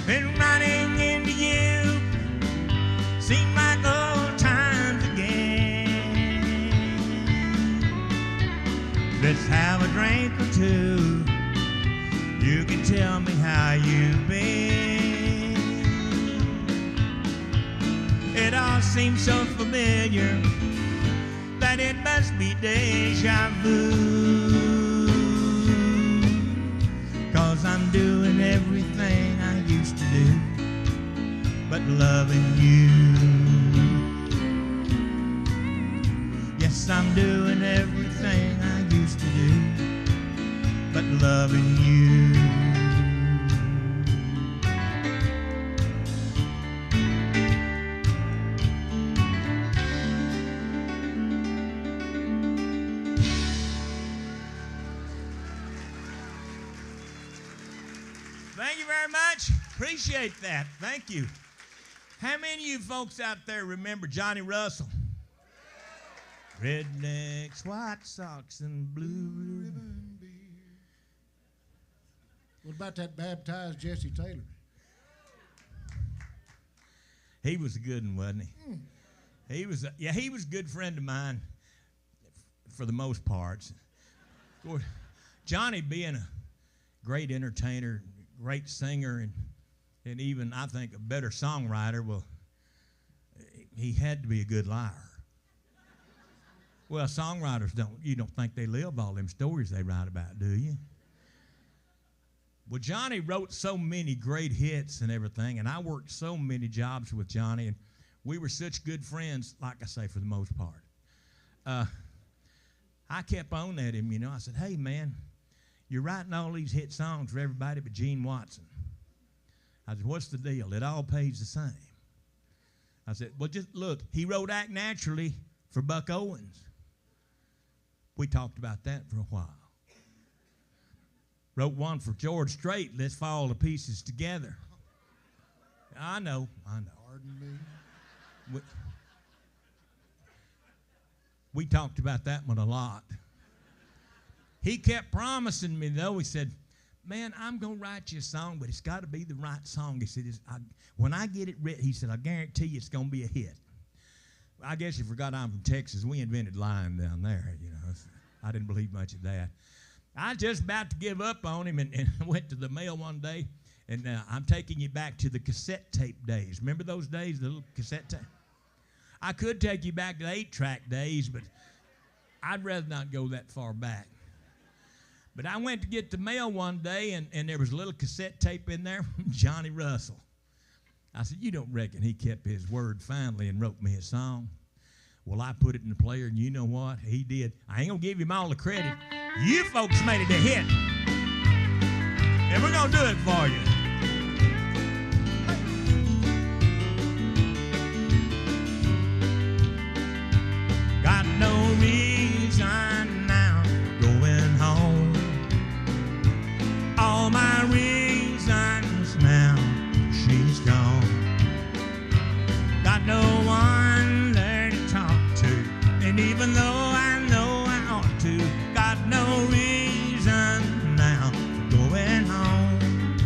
S6: Been running into you, seem like old times again. Let's have a drink or two, you can tell me how you've been. It all seems so familiar that it must be deja vu, 'cause I'm doing everything I used to do, but loving you. Yes, I'm doing everything I used to do, but loving you. Thank you very much. Appreciate that. Thank you. How many of you folks out there remember Johnny Russell? Rednecks, White Sox, and blue ribbon beer.
S5: What about that baptized Jesse Taylor?
S6: He was a good one, wasn't he? He was a good friend of mine for the most parts. Of course, Johnny being a great entertainer, great singer, and even, I think, a better songwriter, well, he had to be a good liar. Well, songwriters you don't think they live all them stories they write about, do you? Well, Johnny wrote so many great hits and everything, and I worked so many jobs with Johnny, and we were such good friends, like I say, for the most part. I kept on at him, you know. I said, hey, man, you're writing all these hit songs for everybody but Gene Watson. I said, what's the deal? It all pays the same. I said, well, just look, he wrote Act Naturally for Buck Owens. We talked about that for a while. Wrote one for George Strait, Let's Fall to Pieces Together. I know.
S5: Pardon me.
S6: We talked about that one a lot. He kept promising me, though. He said, man, I'm going to write you a song, but it's got to be the right song. He said, when I get it written, he said, I guarantee you it's going to be a hit. I guess you forgot I'm from Texas. We invented lying down there, you know. I didn't believe much of that. I was just about to give up on him and went to the mail one day, and I'm taking you back to the cassette tape days. Remember those days, the little cassette tape? I could take you back to the 8-track days, but I'd rather not go that far back. But I went to get the mail one day, and there was a little cassette tape in there from Johnny Russell. I said, you don't reckon he kept his word finally and wrote me a song? Well, I put it in the player, and you know what? He did. I ain't going to give him all the credit. You folks made it a hit. And we're going to do it for you. Got no reason now going home. All my reasons now, she's gone. Got no one there to talk to. And even though I know I ought to, got no reason now for going home.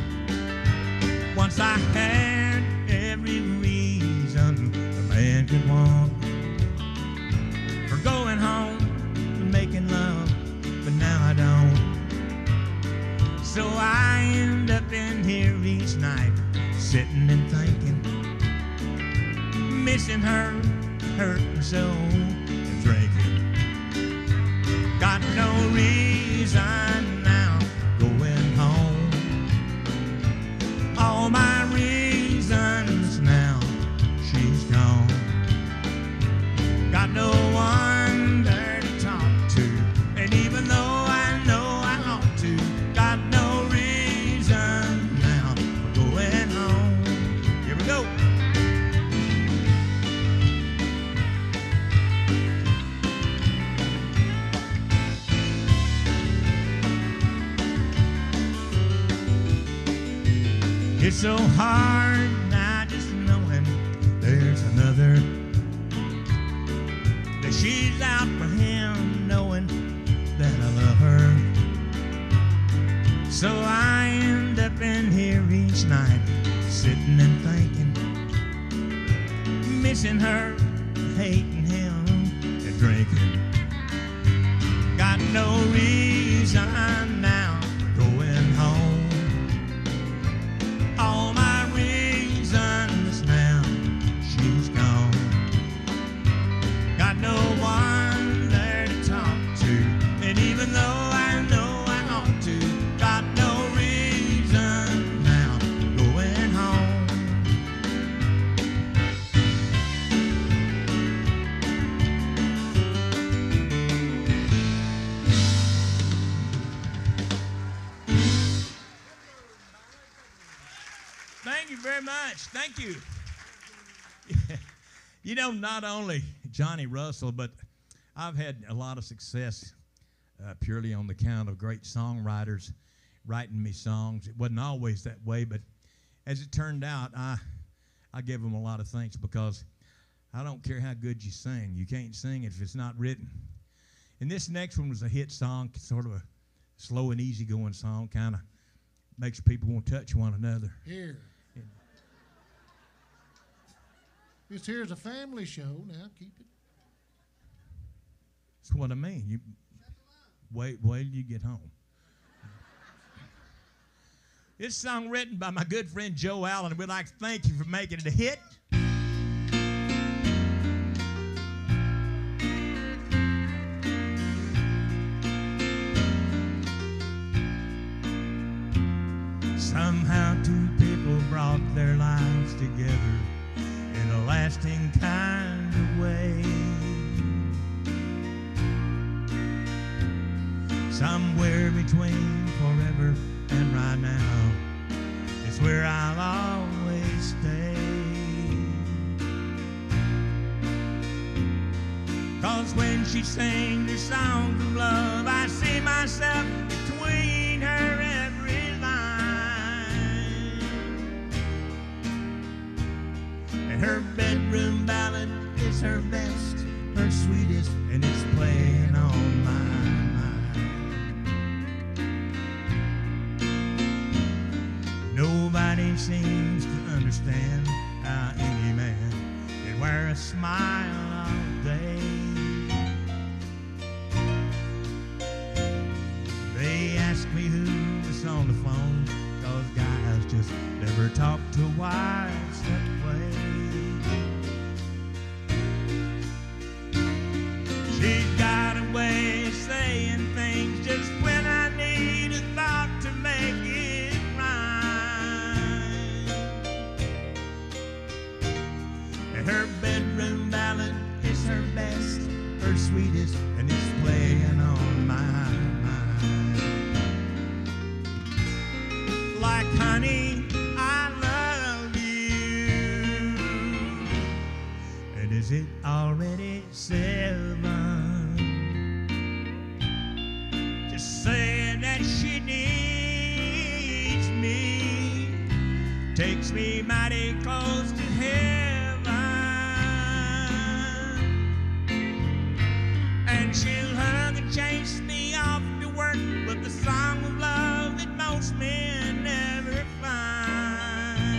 S6: missing her, hurting so, and drinking. Got no reason now, going home. All my reasons now, she's gone. Got no one there to talk to, and even though I know I ought to, got no reason now for going home. Here we go. It's so hard now just knowing there's another, that she's out for him, knowing that I love her. So I end up in here each night, sitting and thinking, missing her, hating him, and drinking. Got no reason now going home. All my reasons now, she's gone. Got no one there to talk to, and even though I know I ought to, got no reason now going home. Thank you very much. Thank you. You know, not only Johnny Russell, but I've had a lot of success purely on the count of great songwriters writing me songs. It wasn't always that way, but as it turned out, I give them a lot of thanks, because I don't care how good you sing. You can't sing if it's not written. And this next one was a hit song, sort of a slow and easygoing song, kind of makes people want to touch one another.
S5: Here. This here's a family show. Now keep it.
S6: That's what I mean. You wait till you get home. This song written by my good friend Joe Allen, and we'd like to thank you for making it a hit. Somehow two people brought their lives together in a lasting kind of way. Somewhere between forever and right now is where I'll always stay. 'Cause when she sings her songs of love, I see myself between her every line. And her bedroom ballad is her best, her sweetest, and it's playing on my mind. Nobody seems to understand how any man can wear a smile all day. They ask me who was on the phone, 'cause guys just never talk to wives that way. She's got a way of saying things just when I need a thought to make it right. And her bedroom ballad is her best, her sweetest, and it's playing on my mind. Like honey, I love you. And is it already 7? Just saying that she needs me takes me mighty close to heaven. And she'll hug and chase me off to work with the song of love that most men never find.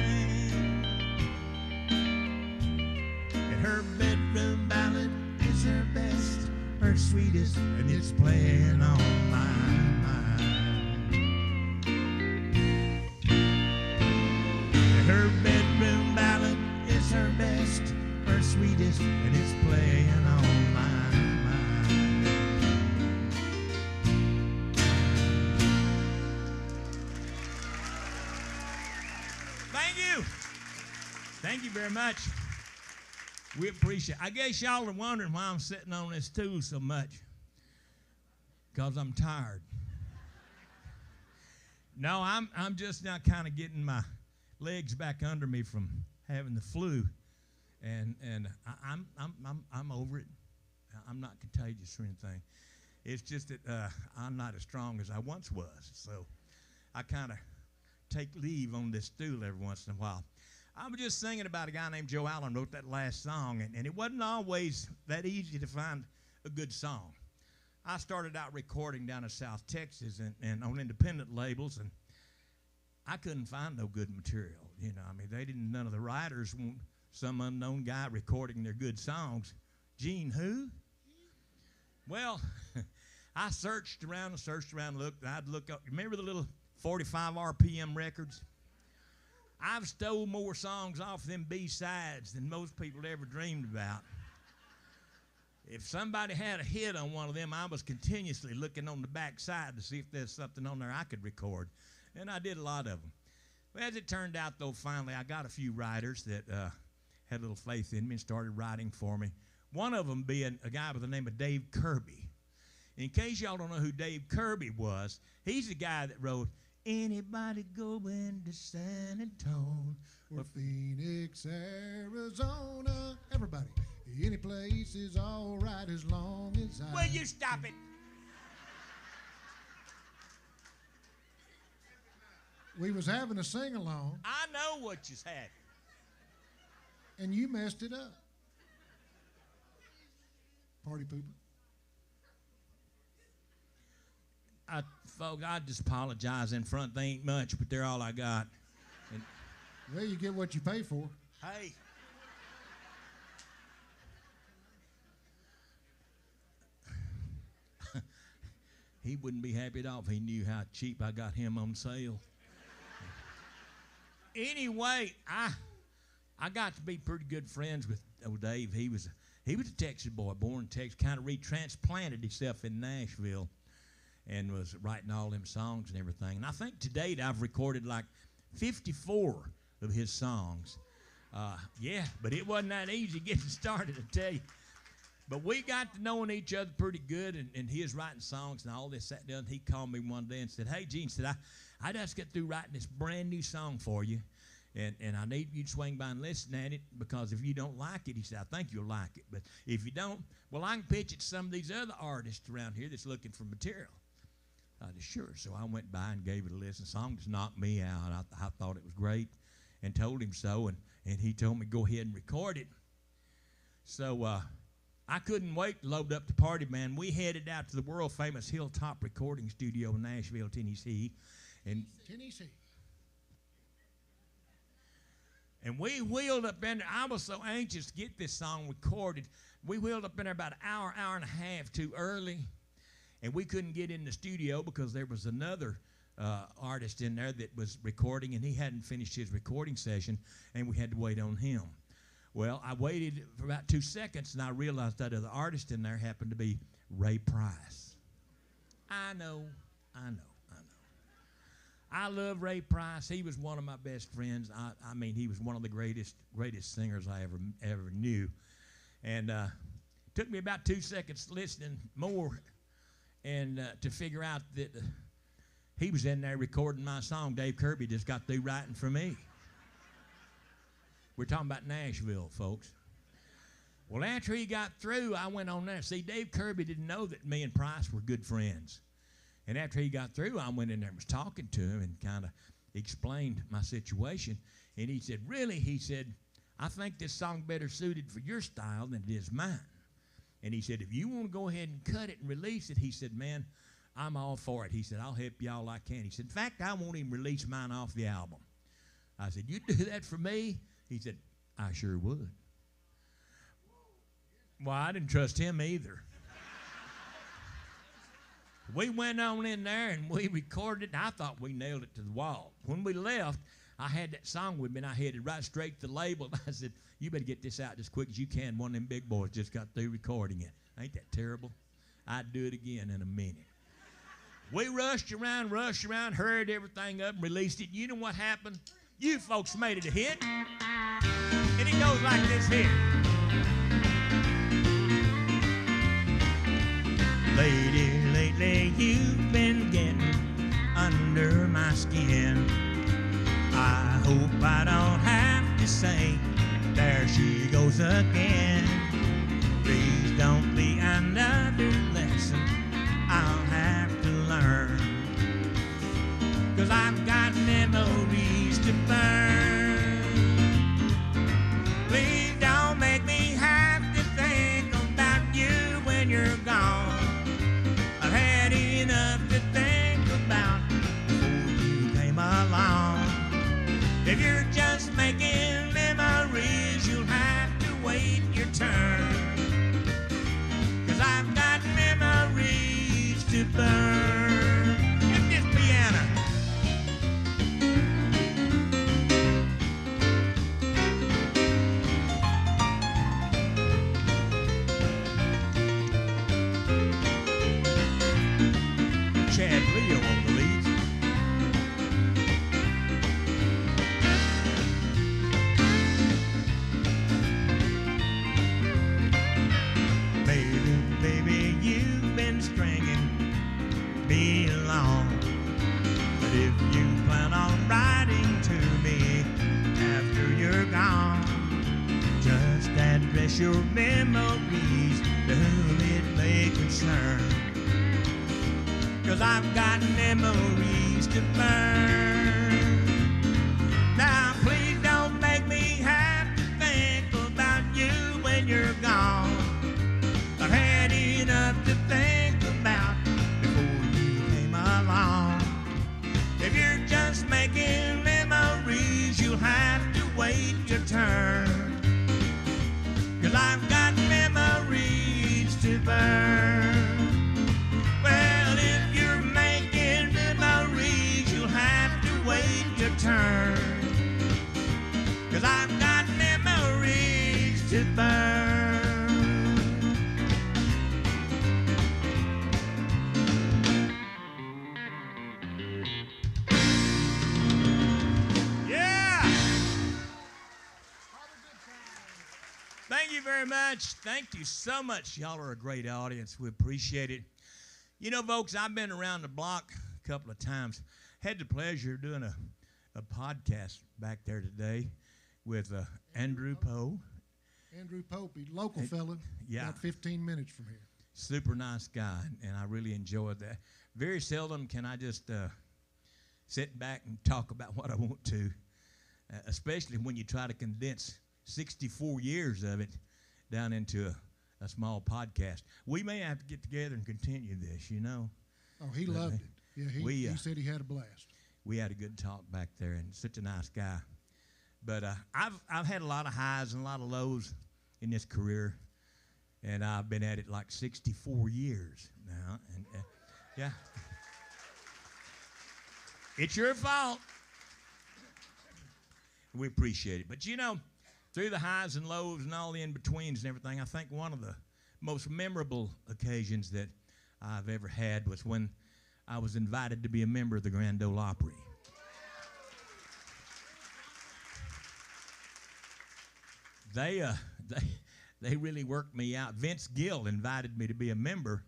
S6: And her bedroom ballad is her best, her sweetest, and it's playing on my mind. And her bedroom ballad is her best, her sweetest, and it's playing on my mind. Thank you. Thank you very much. We appreciate it. I guess y'all are wondering why I'm sitting on this stool so much. Because I'm tired. No, I'm just now kind of getting my legs back under me from having the flu, and I'm over it. I'm not contagious or anything. It's just that I'm not as strong as I once was, so I kind of take leave on this stool every once in a while. I was just singing about a guy named Joe Allen wrote that last song, and it wasn't always that easy to find a good song. I started out recording down in South Texas and on independent labels, and I couldn't find no good material. You know, I mean, none of the writers want some unknown guy recording their good songs. Gene who? Well, I searched around, looked, and I'd look up. Remember the little 45 RPM records? I've stole more songs off them B-sides than most people ever dreamed about. If somebody had a hit on one of them, I was continuously looking on the back side to see if there's something on there I could record. And I did a lot of them. Well, as it turned out, though, finally, I got a few writers that had a little faith in me and started writing for me. One of them being a guy by the name of Dave Kirby. In case y'all don't know who Dave Kirby was, he's the guy that wrote, "Anybody going to San Antonio
S5: or Phoenix, Arizona." Everybody. Any place is all right as long as I...
S6: Will you stop it?
S5: We was having a sing-along.
S6: I know what you had.
S5: And you messed it up. Party pooper.
S6: Folks, I just apologize in front. They ain't much, but they're all I got. And,
S5: well, you get what you pay for.
S6: hey. He wouldn't be happy at all if he knew how cheap I got him on sale. Anyway, I got to be pretty good friends with old Dave. He was a Texas boy, born in Texas, kind of retransplanted himself in Nashville and was writing all them songs and everything. And I think to date I've recorded like 54 of his songs. Yeah, but it wasn't that easy getting started, I tell you. But we got to knowing each other pretty good, and he was writing songs and all this, that, and he called me one day and said, "Hey, Gene," said, I just got through writing this brand new song for you, and I need you to swing by and listen at it, because if you don't like it," he said, "I think you'll like it. But if you don't, well, I can pitch it to some of these other artists around here that's looking for material." I said, "Sure." So I went by and gave it a listen. The song just knocked me out. I thought it was great and told him so, and he told me go ahead and record it. So I couldn't wait to load up the party, man. We headed out to the world-famous Hilltop Recording Studio in Nashville, Tennessee.
S5: Tennessee.
S6: And we wheeled up in there. I was so anxious to get this song recorded. We wheeled up in there about an hour and a half too early. And we couldn't get in the studio because there was another artist in there that was recording, and he hadn't finished his recording session, and we had to wait on him. Well, I waited for about 2 seconds, and I realized that other artist in there happened to be Ray Price. I know. I love Ray Price. He was one of my best friends. I mean, he was one of the greatest singers I ever knew. And it took me about 2 seconds listening more and to figure out that he was in there recording my song. Dave Kirby just got through writing for me. We're talking about Nashville, folks. Well, after he got through, I went on there. See, Dave Kirby didn't know that me and Price were good friends. And after he got through, I went in there and was talking to him and kind of explained my situation. And he said, "Really?" He said, "I think this song better suited for your style than it is mine." And he said, "If you want to go ahead and cut it and release it," he said, "man, I'm all for it." He said, "I'll help you all I can." He said, "In fact, I won't even release mine off the album." I said, "You'd do that for me?" He said, "I sure would." Well, I didn't trust him either. We went on in there and we recorded it, and I thought we nailed it to the wall. When we left,
S7: I had that song with me, and I headed right straight to the label. I said, you better get this out as quick as you can. One of them big boys just got through recording it. Ain't that terrible? I'd do it again in a minute. We rushed around, hurried everything up, and released it. You know what happened? You folks made it a hit. And it goes like this here. Lady, lately you've been getting under my skin. I hope I don't have to say, there she goes again. Please don't be another lesson I'll have to learn, 'cause I've got memories to burn. Please don't make me have to think about you when you're gone. I've had enough to think about before you came along. If you're just making memories, you'll have to wait your turn, 'cause I've got memories to burn. Get this piano. Chad Leo on the leads. Baby, you've been stringing me along, but if you plan on writing to me after you're gone, just address your memories to whom it may concern, 'cause I've got memories to burn. Now please don't make me have to think about you when you're gone. I've had enough to think about before you came along. If you're just making memories, you'll have to wait your turn, 'cause I've got memories to burn. Well, if you're making memories, you'll have to wait your turn, 'cause I've got memories to burn. Thank you very much. Thank you so much. Y'all are a great audience. We appreciate it. You know, folks, I've been around the block a couple of times. Had the pleasure of doing a podcast back there today with Andrew Poe.
S5: Andrew Pope, local fella,
S7: yeah.
S5: about 15 minutes from here.
S7: Super nice guy, and I really enjoyed that. Very seldom can I just sit back and talk about what I want to, especially when you try to condense 64 years of it down into a small podcast. We may have to get together and continue this, you know.
S5: Oh, he loved it. Yeah, he said he had a blast.
S7: We had a good talk back there, and such a nice guy. But I've had a lot of highs and a lot of lows in this career, and I've been at it like 64 years now. And yeah, it's your fault. We appreciate it. But you know, through the highs and lows and all the in-betweens and everything, I think one of the most memorable occasions that I've ever had was when I was invited to be a member of the Grand Ole Opry. They really worked me out. Vince Gill invited me to be a member,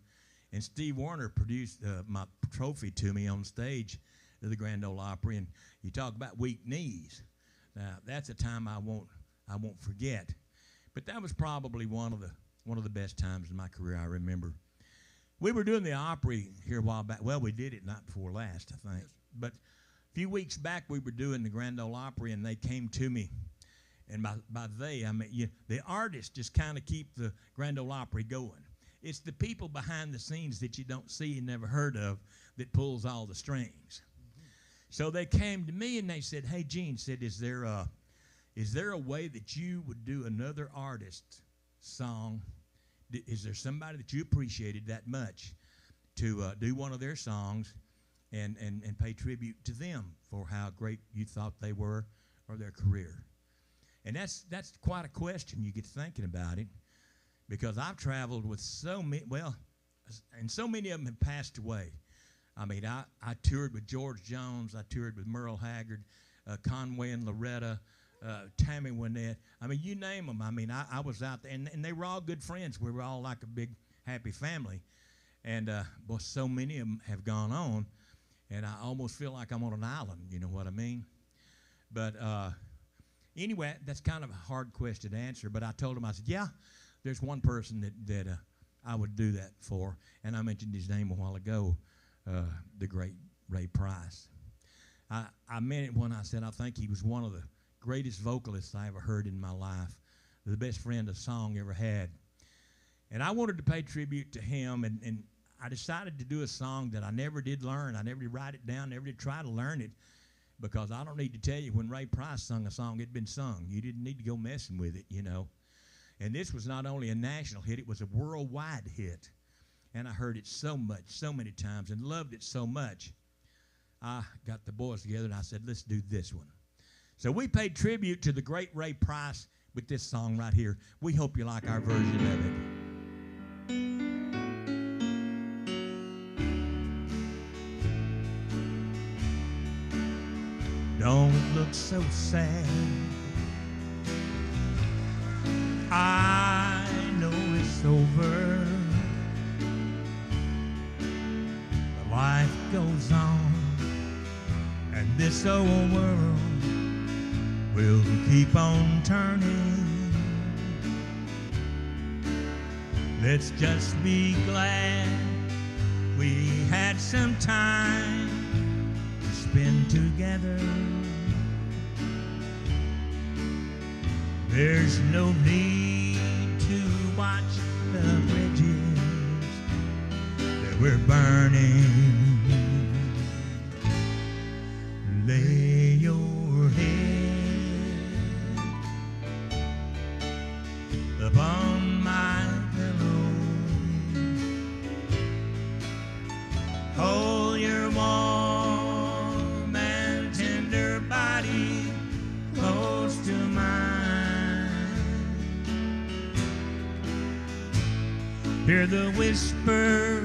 S7: and Steve Warner produced my trophy to me on stage of the Grand Ole Opry. And you talk about weak knees. Now that's a time I won't forget. But that was probably one of the best times in my career I remember. We were doing the Opry here a while back. Well, we did it night before last, I think. But a few weeks back, we were doing the Grand Ole Opry, and they came to me. And by they, I mean the artists just kind of keep the Grand Ole Opry going. It's the people behind the scenes that you don't see and never heard of that pulls all the strings. Mm-hmm. So they came to me and they said, "Hey, Gene," said, "Is there a way that you would do another artist's song? Is there somebody that you appreciated that much to do one of their songs and pay tribute to them for how great you thought they were or their career. And that's quite a question. You get thinking about it, because I've traveled with so many, and so many of them have passed away. I mean, I toured with George Jones. I toured with Merle Haggard, Conway and Loretta, Tammy Wynette. I mean, you name them. I mean, I was out there, and they were all good friends. We were all like a big, happy family. And, so many of them have gone on, and I almost feel like I'm on an island, you know what I mean? But anyway, that's kind of a hard question to answer, but I told him, I said, yeah, there's one person that I would do that for, and I mentioned his name a while ago, the great Ray Price. I meant it when I said I think he was one of the greatest vocalists I ever heard in my life, the best friend a song ever had. And I wanted to pay tribute to him, and I decided to do a song that I never did learn. I never did write it down, never did try to learn it, because I don't need to tell you, when Ray Price sung a song, it'd been sung. You didn't need to go messing with it, you know. And this was not only a national hit, it was a worldwide hit. And I heard it so much, so many times, and loved it so much. I got the boys together, and I said, let's do this one. So we paid tribute to the great Ray Price with this song right here. We hope you like our version of it.
S6: Don't look so sad. I know it's over. But life goes on, and this old world will keep on turning. Let's just be glad we had some time to spend together. There's no need to watch the bridges that we're burning. Lay your head upon my pillow. Hold your warm and tender body close to mine. Hear the whisper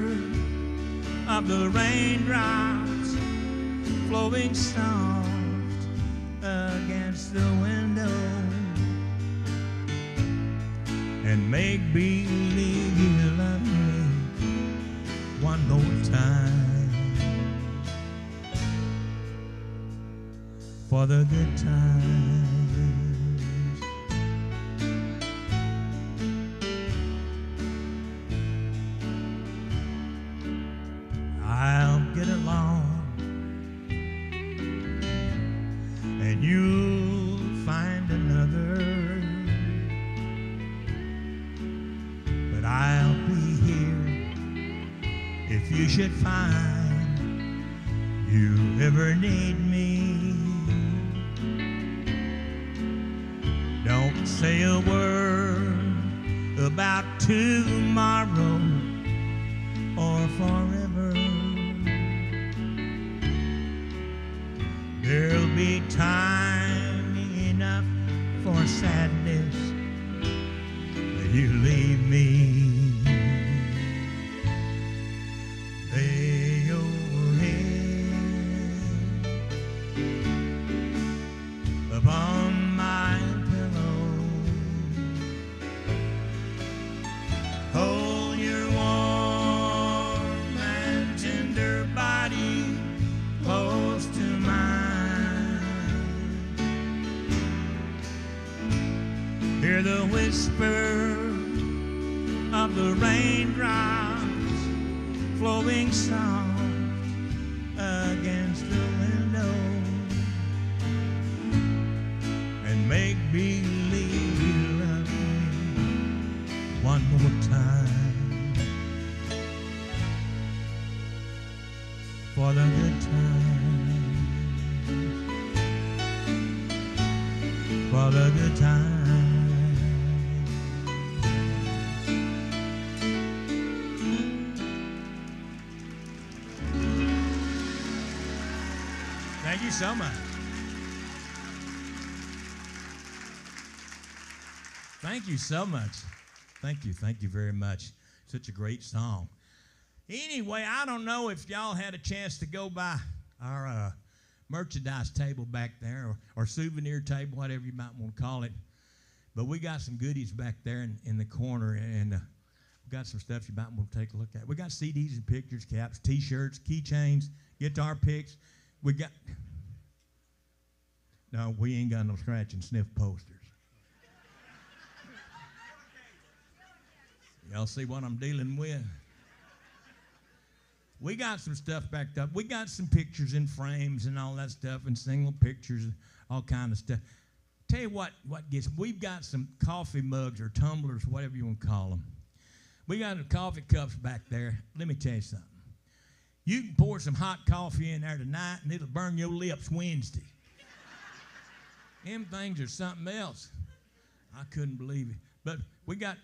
S6: of the raindrops flowing soft against the window, and make believe you love me one more time for the good times. I'll get along, and you'll find another, but I'll be here if you should find you ever need me. Don't say a word about tomorrow or forever. There'll be time enough for sadness when you leave me. Lay your head upon my pillow. Hold your warm and tender body close to mine. Hear the whisper of the raindrops flowing soft against the window, and make believe you love me one more time for the good times, for the good times.
S7: Thank you so much. Thank you so much. Thank you very much. Such a great song. Anyway, I don't know if y'all had a chance to go by our merchandise table back there, or souvenir table, whatever you might want to call it. But we got some goodies back there in the corner, and we got some stuff you might want to take a look at. We got CDs and pictures, caps, T-shirts, keychains, guitar picks. We got... No, we ain't got no scratch and sniff posters. Y'all see what I'm dealing with? We got some stuff backed up. We got some pictures in frames and all that stuff, and single pictures and all kind of stuff. Tell you what gets, we've got some coffee mugs or tumblers, whatever you want to call them. We got some coffee cups back there. Let me tell you something. You can pour some hot coffee in there tonight, and it'll burn your lips Wednesday. Them things are something else. I couldn't believe it. But we got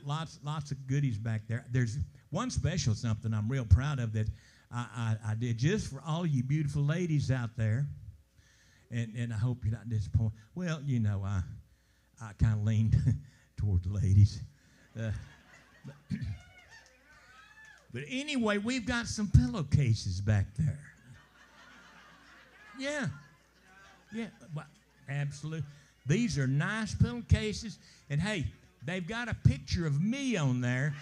S7: lots of goodies back there. There's one special something I'm real proud of that I did just for all you beautiful ladies out there. And I hope you're not disappointed. Well, you know, I kind of leaned toward the ladies. But anyway, we've got some pillowcases back there. Yeah. Well, absolutely. These are nice pillowcases. And, hey, they've got a picture of me on there,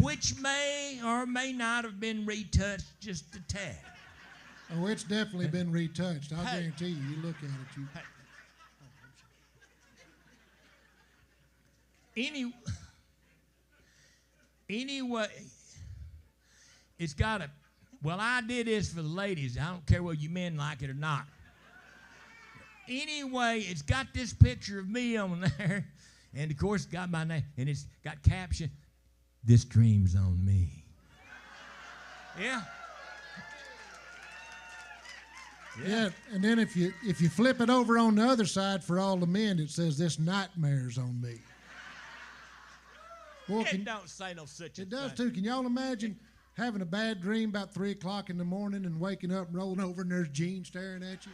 S7: which may or may not have been retouched just a tad.
S5: Oh, it's definitely been retouched. I'll guarantee you. You look at it.
S7: Anyway, it's got a... Well, I did this for the ladies. I don't care whether you men like it or not. Anyway, it's got this picture of me on there, and of course it's got my name, and it's got caption, "This dream's on me." Yeah.
S5: Yeah, and then if you flip it over on the other side for all the men, it says, "This nightmare's on me." Boy,
S7: It don't say no such a thing.
S5: It does too. Can y'all imagine having a bad dream about 3 o'clock in the morning and waking up and rolling over and there's Gene staring at you?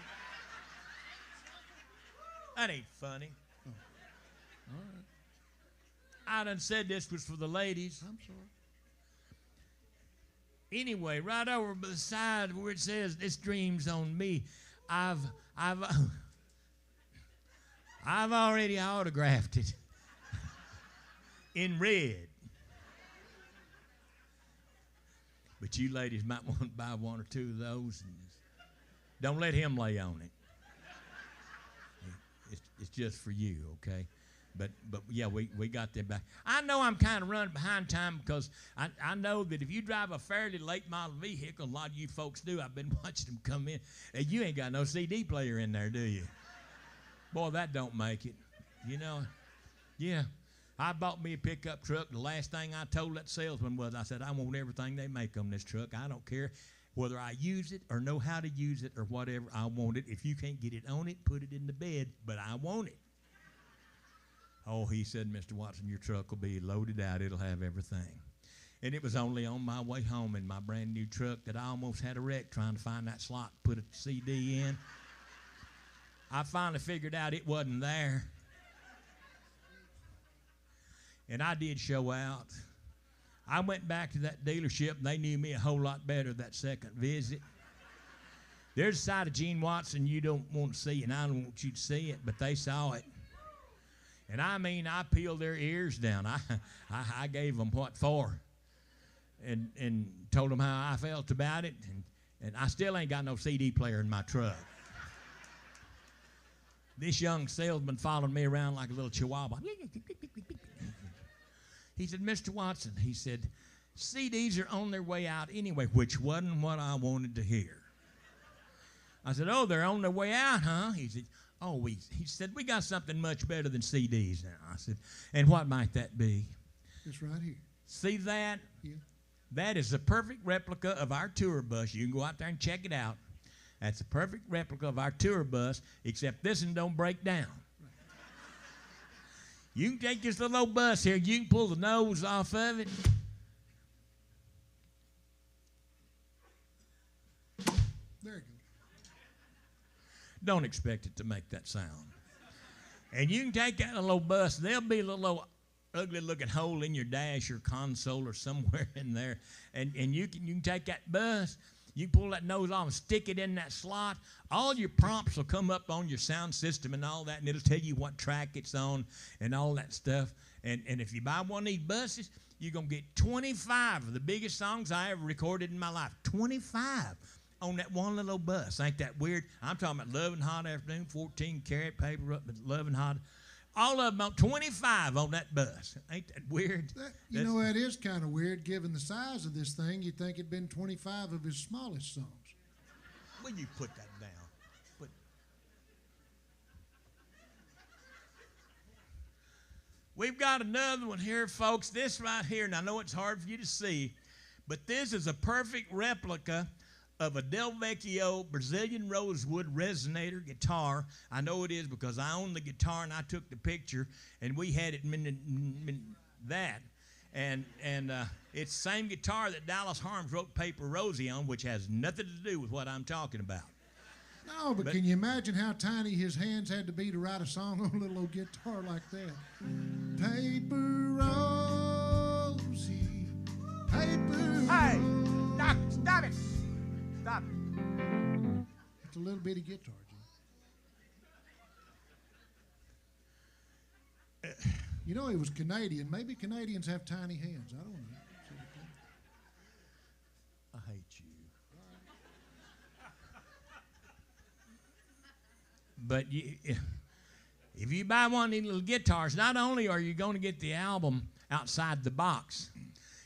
S7: That ain't funny.
S5: Oh. All right.
S7: I done said this was for the ladies.
S5: I'm sorry.
S7: Anyway, right over by the side where it says "This dream's on me," I've already autographed it in red. But you ladies might want to buy one or two of those. And don't let him lay on it. It's just for you, okay? But yeah, we got them back. I know I'm kind of running behind time because I know that if you drive a fairly late model vehicle, a lot of you folks do. I've been watching them come in. And you ain't got no CD player in there, do you? Boy, that don't make it. You know? Yeah. I bought me a pickup truck. The last thing I told that salesman was, I said, "I want everything they make on this truck. I don't care whether I use it or know how to use it or whatever. I want it. If you can't get it on it, put it in the bed, but I want it." Oh, he said, "Mr. Watson, your truck will be loaded out. It'll have everything." And it was only on my way home in my brand new truck that I almost had a wreck trying to find that slot to put a CD in. I finally figured out it wasn't there. And I did show out. I went back to that dealership, and they knew me a whole lot better that second visit. There's a side of Gene Watson you don't want to see, and I don't want you to see it, but they saw it. And I mean, I peeled their ears down. I gave them what for, and told them how I felt about it, and I still ain't got no CD player in my truck. This young salesman followed me around like a little chihuahua. He said, "Mr. Watson," he said, "CDs are on their way out anyway," which wasn't what I wanted to hear. I said, "Oh, they're on their way out, huh?" He said, "Oh," he said, "we got something much better than CDs now." I said, "And what might that be?"
S5: It's right here.
S7: See that?
S5: Yeah.
S7: That is a perfect replica of our tour bus. You can go out there and check it out. That's a perfect replica of our tour bus, except this one don't break down. You can take this little old bus here. You can pull the nose off of it.
S5: Very good.
S7: Don't expect it to make that sound. And you can take that little bus. There'll be a little ugly-looking hole in your dash or console or somewhere in there, and you can take that bus. You pull that nose off and stick it in that slot. All your prompts will come up on your sound system and all that, and it'll tell you what track it's on and all that stuff. And if you buy one of these buses, you're going to get 25 of the biggest songs I ever recorded in my life. 25 on that one little bus. Ain't that weird? I'm talking about Loving Hot Afternoon, 14 karat paper up, but Loving Hot. All of them on 25 on that bus. Ain't that weird?
S5: That is kind of weird given the size of this thing. You'd think it'd been 25 of his smallest songs.
S7: Will you put that down? We've got another one here, folks. This right here, and I know it's hard for you to see, but this is a perfect replica of a Del Vecchio Brazilian rosewood resonator guitar. I know it is because I own the guitar and I took the picture, and we had it that. And it's the same guitar that Dallas Harms wrote Paper Rosie on, which has nothing to do with what I'm talking about.
S5: No, but can you imagine how tiny his hands had to be to write a song on a little old guitar like that? Paper Rosie, paper.
S7: Hey, stop it. Stop it.
S5: It's a little bitty guitar, Jim. You know, he was Canadian. Maybe Canadians have tiny hands. I don't know.
S7: I hate you. But if you buy one of these little guitars, not only are you going to get the album outside the box,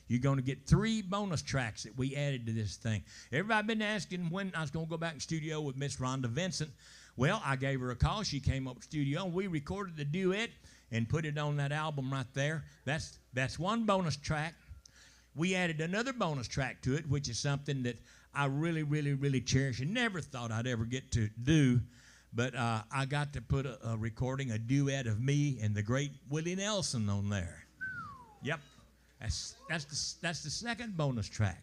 S7: you're going to get 3 bonus tracks that we added to this thing. Everybody been asking when I was going to go back in studio with Miss Rhonda Vincent. Well, I gave her a call. She came up to the studio, and we recorded the duet and put it on that album right there. That's one bonus track. We added another bonus track to it, which is something that I really, really, really cherish and never thought I'd ever get to do. But I got to put a recording, a duet of me and the great Willie Nelson on there. Yep. That's the second bonus track.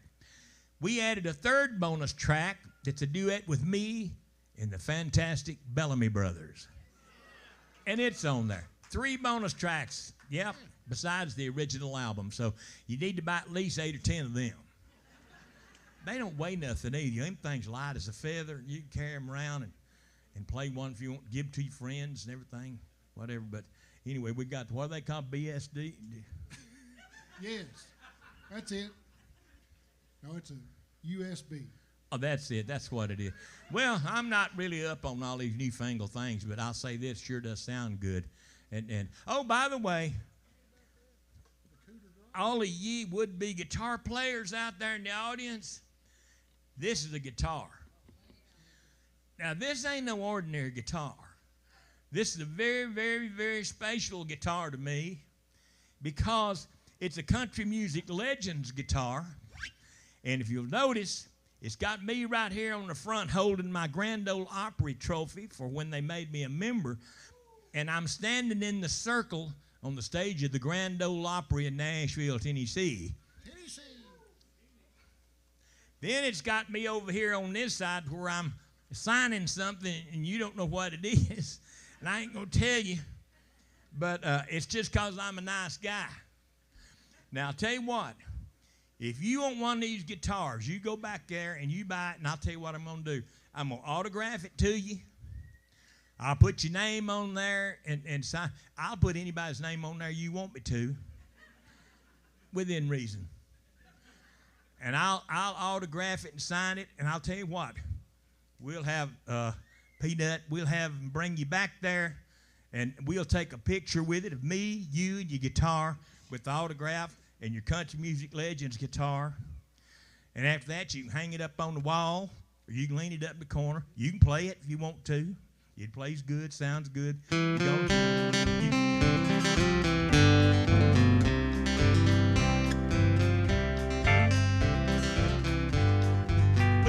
S7: We added a third bonus track that's a duet with me and the fantastic Bellamy Brothers. And it's on there. 3 bonus tracks, yep, besides the original album. So you need to buy at least 8 or 10 of them. They don't weigh nothing either. Them things light as a feather. You can carry them around and play one if you want, give to your friends and everything, whatever. But anyway, we got, what do they call BSD?
S5: Yes, that's it. No, it's a USB.
S7: Oh, that's it. That's what it is. Well, I'm not really up on all these newfangled things, but I'll say this sure does sound good. And oh, by the way, all of ye would-be guitar players out there in the audience, this is a guitar. Now, this ain't no ordinary guitar. This is a very, very, very special guitar to me because it's a country music legends guitar. And if you'll notice, it's got me right here on the front holding my Grand Ole Opry trophy for when they made me a member. And I'm standing in the circle on the stage of the Grand Ole Opry in Nashville, Tennessee. Then it's got me over here on this side where I'm signing something and you don't know what it is. And I ain't going to tell you, but it's just because I'm a nice guy. Now, I'll tell you what. If you want one of these guitars, you go back there and you buy it, and I'll tell you what I'm going to do. I'm going to autograph it to you. I'll put your name on there and sign. I'll put anybody's name on there you want me to, within reason. And I'll autograph it and sign it, and I'll tell you what. We'll have Peanut, we'll have him bring you back there, and we'll take a picture with it of me, you, and your guitar with the autograph and your country music legends guitar. And after that, you can hang it up on the wall, or you can lean it up in the corner. You can play it if you want to. It plays good, sounds good. Will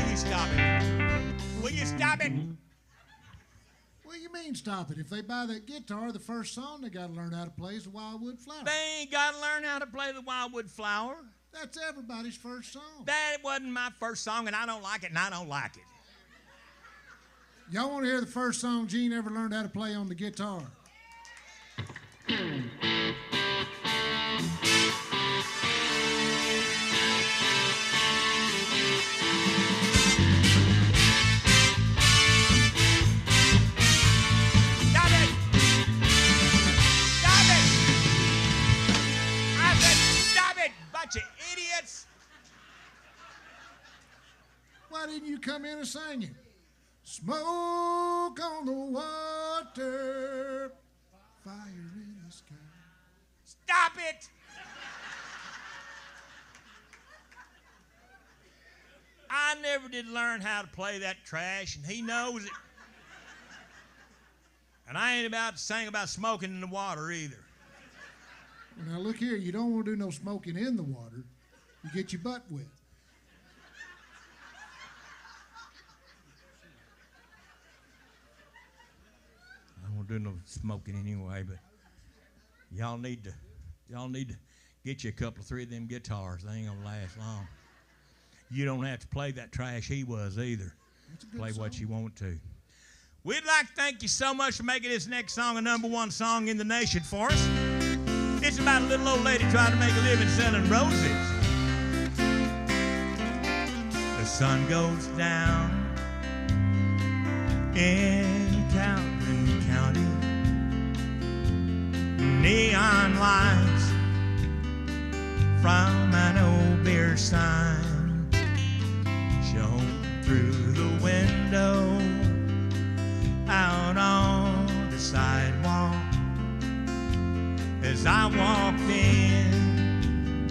S7: you stop it? Will you stop it?
S5: What do you mean stop it? If they buy that guitar, the first song they got to learn how to play is the Wildwood Flower.
S7: They ain't got to learn how to play the Wildwood Flower.
S5: That's everybody's first song.
S7: That wasn't my first song, and I don't like it, and I don't like it.
S5: Y'all want to hear the first song Gene ever learned how to play on the guitar? Why didn't you come in and sing it? Smoke on the water, fire in the sky.
S7: Stop it! I never did learn how to play that trash, and he knows it. And I ain't about to sing about smoking in the water either.
S5: Well, now look here, you don't want to do no smoking in the water. You get your butt wet.
S7: I don't do no smoking anyway, but y'all need to get you a couple of three of them guitars. They ain't gonna last long. You don't have to play that trash he was either. Play
S5: song.
S7: what you want to. We'd like to thank you so much for making this next song a #1 song in the nation for us. It's about a little old lady trying to make a living selling roses. The sun goes down in Calvin County. Neon lights from an old beer sign shone through the window out on the sidewalk. As I walked in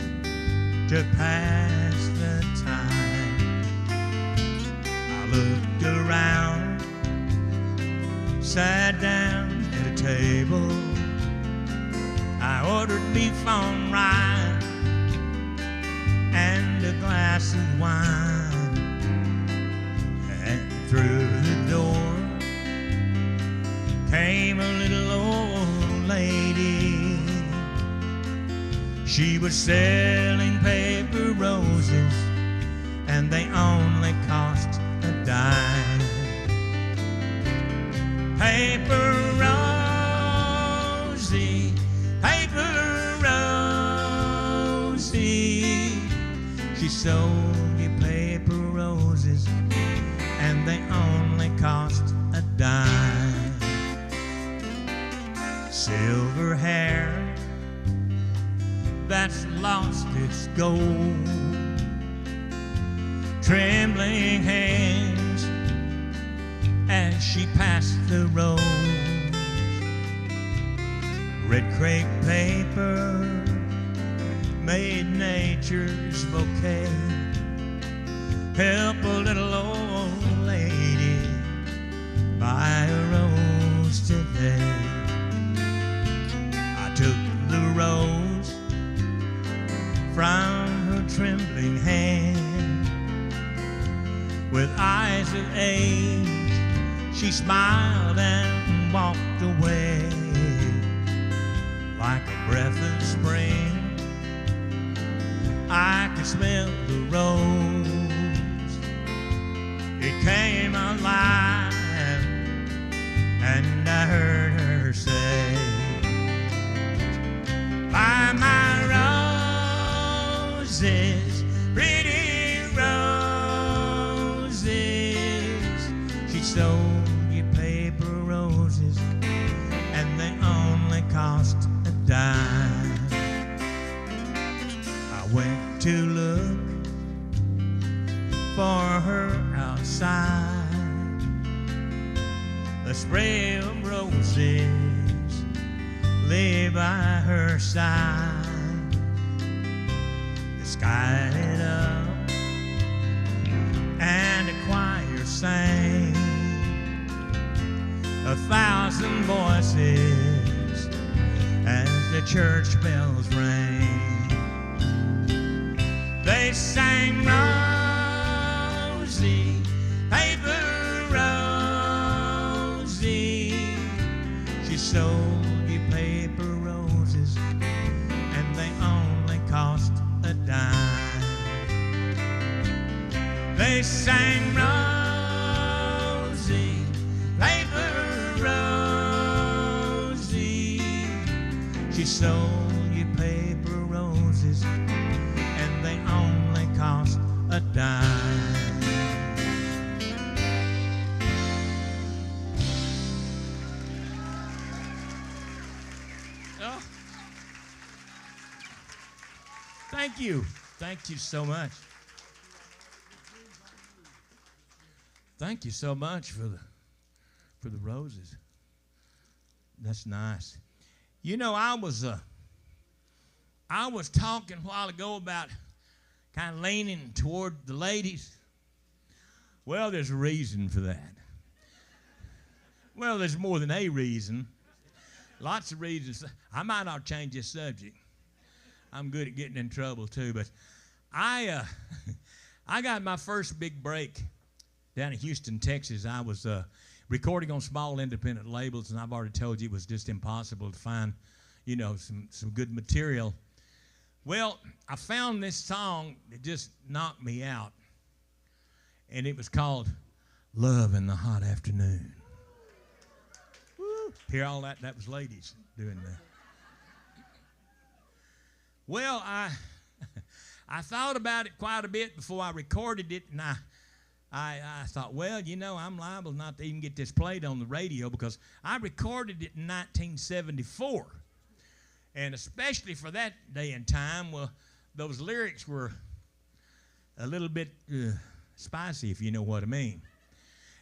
S7: to pass the time, I looked around, sat down at a table. I ordered beef on rye and a glass of wine. And through the door came a little old lady. She was selling paper roses, and they only cost a dime. Paper Rosie, Paper Rosie, she sold you paper roses, and they only cost a dime. Silver hair that's lost its gold, trembling hands as she passed the rose. Red crepe paper made nature's bouquet. Help a little old lady buy a rose today. I took the rose from her trembling hand. With eyes of age, she smiled and walked away. Like a breath of spring, I could smell the rose. It came alive, and I heard her say, "Buy my roses, pretty roses." She sold you paper roses, and they only cost a dime. I went to look for her outside. A spray of roses lay by her side. The sky lit up and a choir sang. 1,000 voices as the church bells rang. They sang Rosie, Paper Rosie. She sold you paper roses, and they only cost a dime. They sang Rosie, She sold you paper roses, and they only cost a dime. Oh. Thank you. Thank you so much. Thank you so much for the roses. That's nice. You know, I was talking a while ago about kind of leaning toward the ladies. Well, there's a reason for that. Well, there's more than a reason. Lots of reasons. I might not change this subject. I'm good at getting in trouble too, but I got my first big break down in Houston, Texas. I was recording on small independent labels, and I've already told you it was just impossible to find, you know, some good material. Well, I found this song that just knocked me out, and it was called Love in the Hot Afternoon. Woo. Hear all that? That was ladies doing that. Well, I thought about it quite a bit before I recorded it, and I thought, well, you know, I'm liable not to even get this played on the radio because I recorded it in 1974. And especially for that day and time, well, those lyrics were a little bit spicy, if you know what I mean.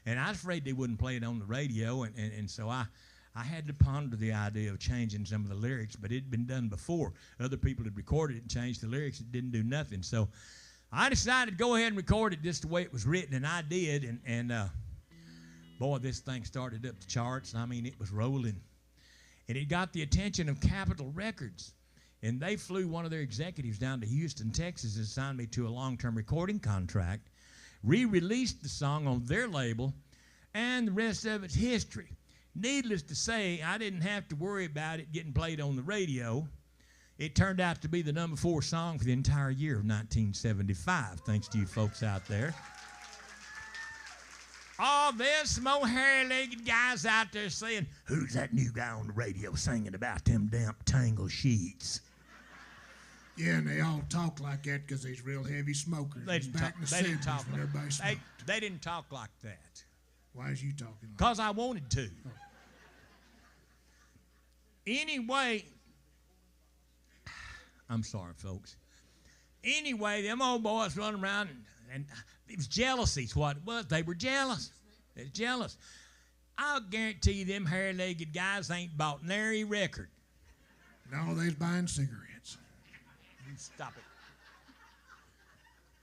S7: And I was afraid they wouldn't play it on the radio, and so I had to ponder the idea of changing some of the lyrics, but it had been done before. Other people had recorded it and changed the lyrics. It didn't do nothing. So I decided to go ahead and record it just the way it was written, and I did. And boy, this thing started up the charts. I mean, it was rolling. And it got the attention of Capitol Records. And they flew one of their executives down to Houston, Texas, and signed me to a long-term recording contract, re-released the song on their label, and the rest of it's history. Needless to say, I didn't have to worry about it getting played on the radio. It turned out to be the number 4 song for the entire year of 1975, thanks to you folks out there. Oh, there's some old hairy-legged guys out there saying, who's that new guy on the radio singing about them damp tangle sheets?
S5: Yeah, and they all talk like that because they's real heavy smokers.
S7: They didn't talk
S5: like
S7: They didn't talk like that.
S5: Why is you talking like that?
S7: Because I wanted to. Oh. Anyway, I'm sorry, folks. Anyway, them old boys running around, and it was jealousy is what it was. They were jealous. They were jealous. I'll guarantee you them hairy-legged guys ain't bought nary record.
S5: No, they's buying cigarettes.
S7: You stop it.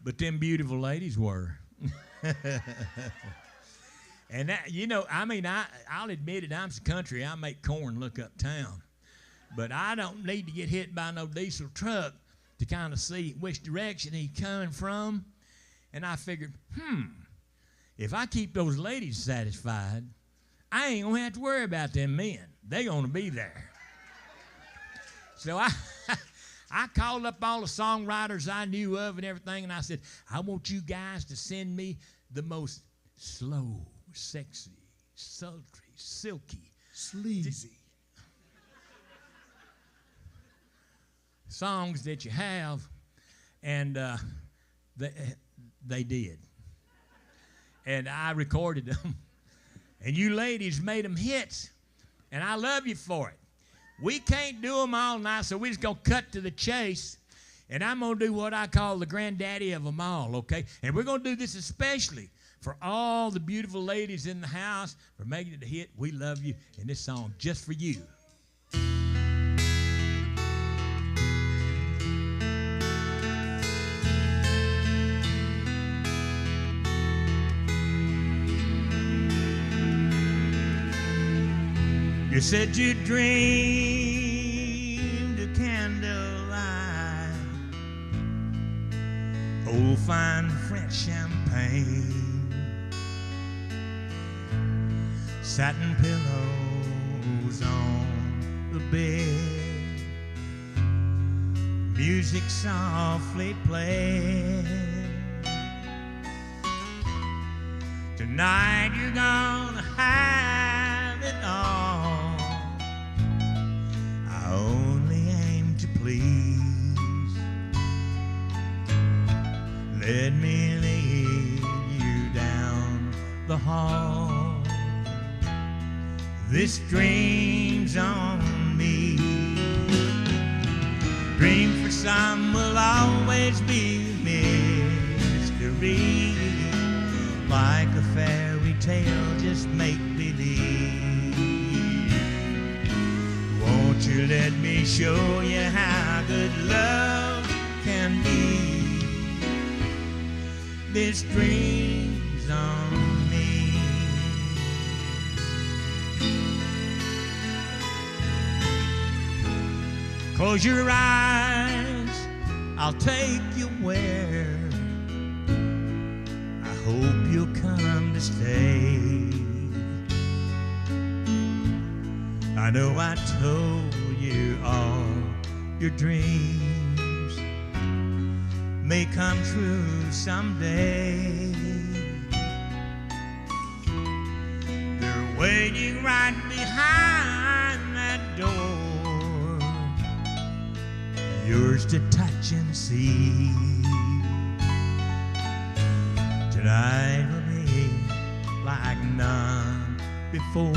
S7: But them beautiful ladies were. And that, you know, I mean, I'll admit it, I'm some country. I make corn look uptown. But I don't need to get hit by no diesel truck to kind of see which direction he's coming from. And I figured, if I keep those ladies satisfied, I ain't going to have to worry about them men. They're going to be there. So I called up all the songwriters I knew of and everything, and I said, I want you guys to send me the most slow, sexy, sultry, silky,
S5: sleazy
S7: songs that you have. And they did. And I recorded them. And you ladies made them hits. And I love you for it. We can't do them all night, so we're just going to cut to the chase. And I'm going to do what I call the granddaddy of them all, okay? And we're going to do this especially for all the beautiful ladies in the house for making it a hit. We love you. And this song just for you. You said you dreamed of candlelight, old fine French champagne, satin pillows on the bed, music softly played. Tonight you're gonna have it all. I own Let me lead you down the hall. This dream's on me. Dream for some will always be mystery, like a fairy tale, just make believe. Won't you let me show you how good love can be? This dream's on me. Close your eyes, I'll take you where I hope you'll come to stay. I know I told you all your dreams may come true someday. They're waiting right behind that door, yours to touch and see. Tonight will be like none before.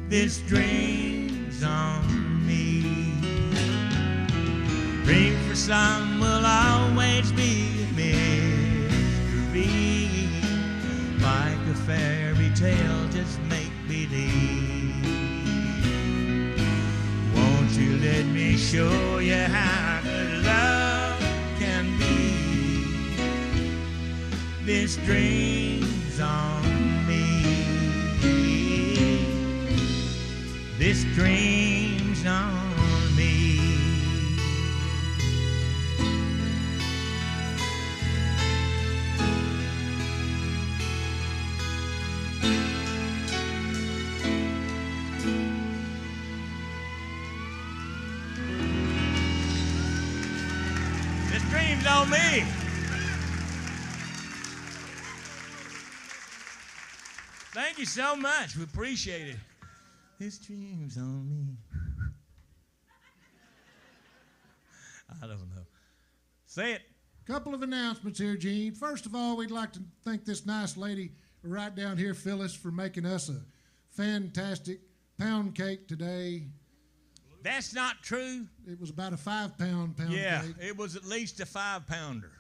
S7: This dream's on me. Dream for some will always be a mystery, like a fairy tale, just make believe. Won't you let me show you how good love can be? This dream's on me. This dream's on me. This dream's on me. Thank you so much. We appreciate it. This dream's on me. I don't know. Say it.
S5: Couple of announcements here, Gene. First of all, we'd like to thank this nice lady right down here, Phyllis, for making us a fantastic pound cake today.
S7: That's not true.
S5: It was about a 5-pound cake.
S7: Yeah, it was at least a 5-pounder.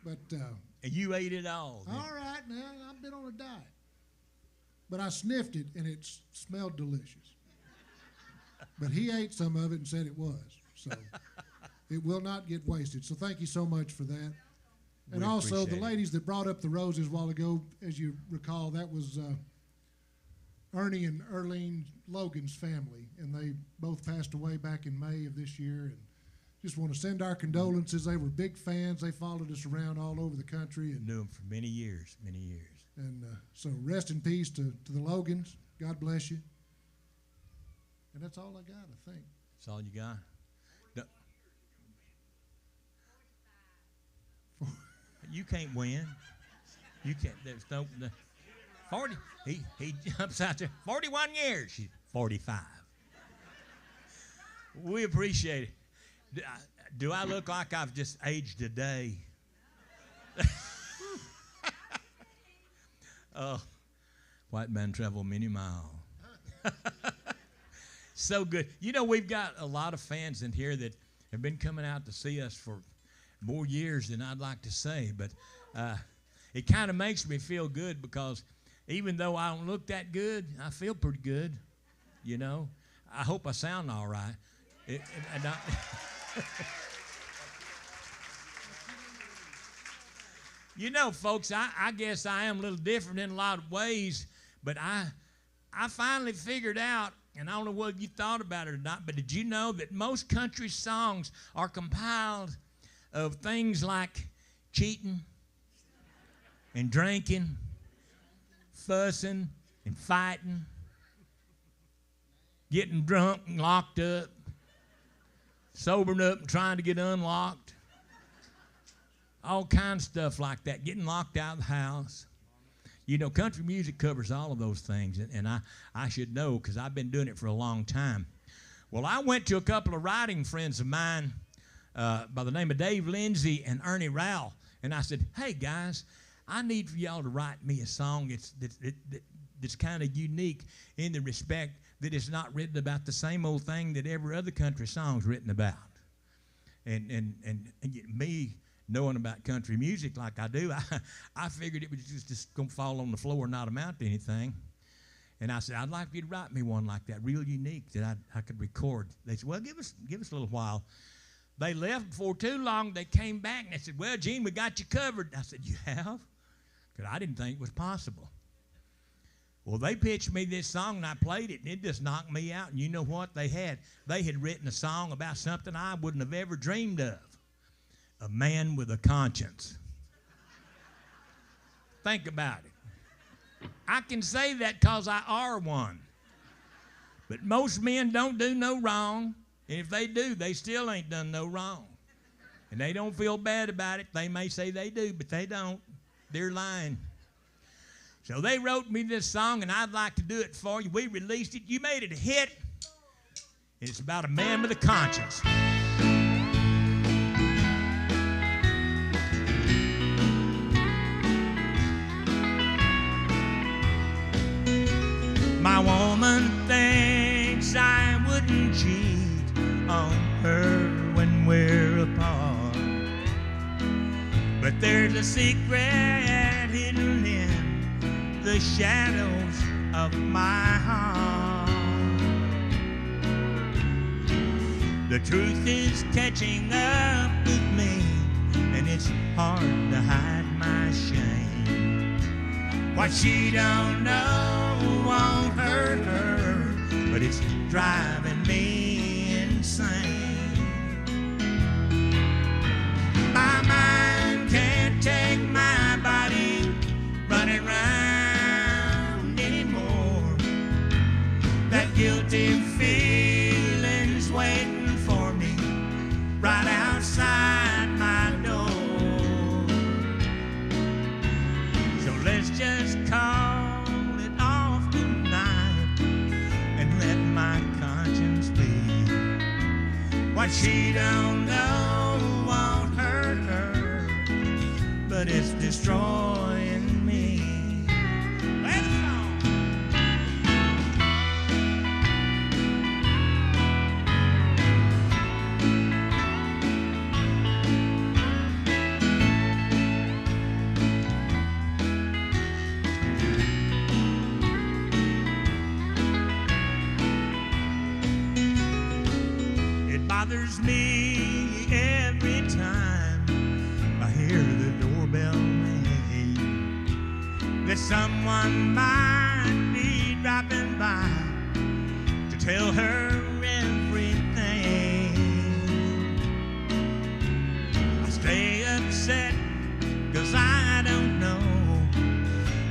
S5: But
S7: And you ate it all.
S5: all right, now I've been on a diet. But I sniffed it, and it smelled delicious. But he ate some of it and said it was. So it will not get wasted. So thank you so much for that. And
S7: We
S5: also, the
S7: appreciate it.
S5: ladies that brought up the roses a while ago, as you recall, that was Ernie and Erlene Logan's family. And they both passed away back in May of this year. And just want to send our condolences. They were big fans. They followed us around all over the country. And
S7: Knew him for many years, many years.
S5: And so rest in peace to the Logans. God bless you. And that's all I got, I think.
S7: That's all you got? No. You can't win. You can't. There's no 40. He jumps out there. 41 years. She's 45. We appreciate it. Do I look like I've just aged a day? Oh, white man travel many miles. So good. You know, we've got a lot of fans in here that have been coming out to see us for more years than I'd like to say. But it kind of makes me feel good because even though I don't look that good, I feel pretty good. You know, I hope I sound all right. You know, folks, I guess I am a little different in a lot of ways, but I finally figured out, and I don't know whether you thought about it or not, but did you know that most country songs are compiled of things like cheating and drinking, fussing and fighting, getting drunk and locked up, sobering up and trying to get unlocked, all kinds of stuff like that, getting locked out of the house. You know, country music covers all of those things, and I should know because I've been doing it for a long time. Well, I went to a couple of writing friends of mine by the name of Dave Lindsay and Ernie Rowell. And I said, hey, guys, I need for y'all to write me a song that's kind of unique in the respect that it's not written about the same old thing that every other country song's written about. And me knowing about country music like I do, I figured it was just going to fall on the floor and not amount to anything. And I said, I'd like you to write me one like that, real unique, that I could record. They said, well, give us a little while. They left before too long. They came back, and they said, well, Gene, we got you covered. I said, you have? Because I didn't think it was possible. Well, they pitched me this song, and I played it, and it just knocked me out. And you know what they had? They had written a song about something I wouldn't have ever dreamed of. A man with a conscience. Think about it. I can say that because I are one. But most men don't do no wrong. And if they do, they still ain't done no wrong. And they don't feel bad about it. They may say they do, but they don't. They're lying. So they wrote me this song, and I'd like to do it for you. We released it. You made it a hit. And it's about a man with a conscience. My woman thinks I wouldn't cheat on her when we're apart. But there's a secret hidden in the shadows of my heart. The truth is catching up with me, and it's hard to hide my shame. What she don't know won't hurt her, but it's driving me insane. My mind can't take my body running round anymore. That guilty feeling's waiting for me right outside my door. So let's just call it off tonight and let my conscience be. What she don't know won't hurt her, but it's destroying me. Play the song. It bothers me every time I hear the doorbell ring, that someone might be dropping by to tell her everything. I stay upset 'cause I don't know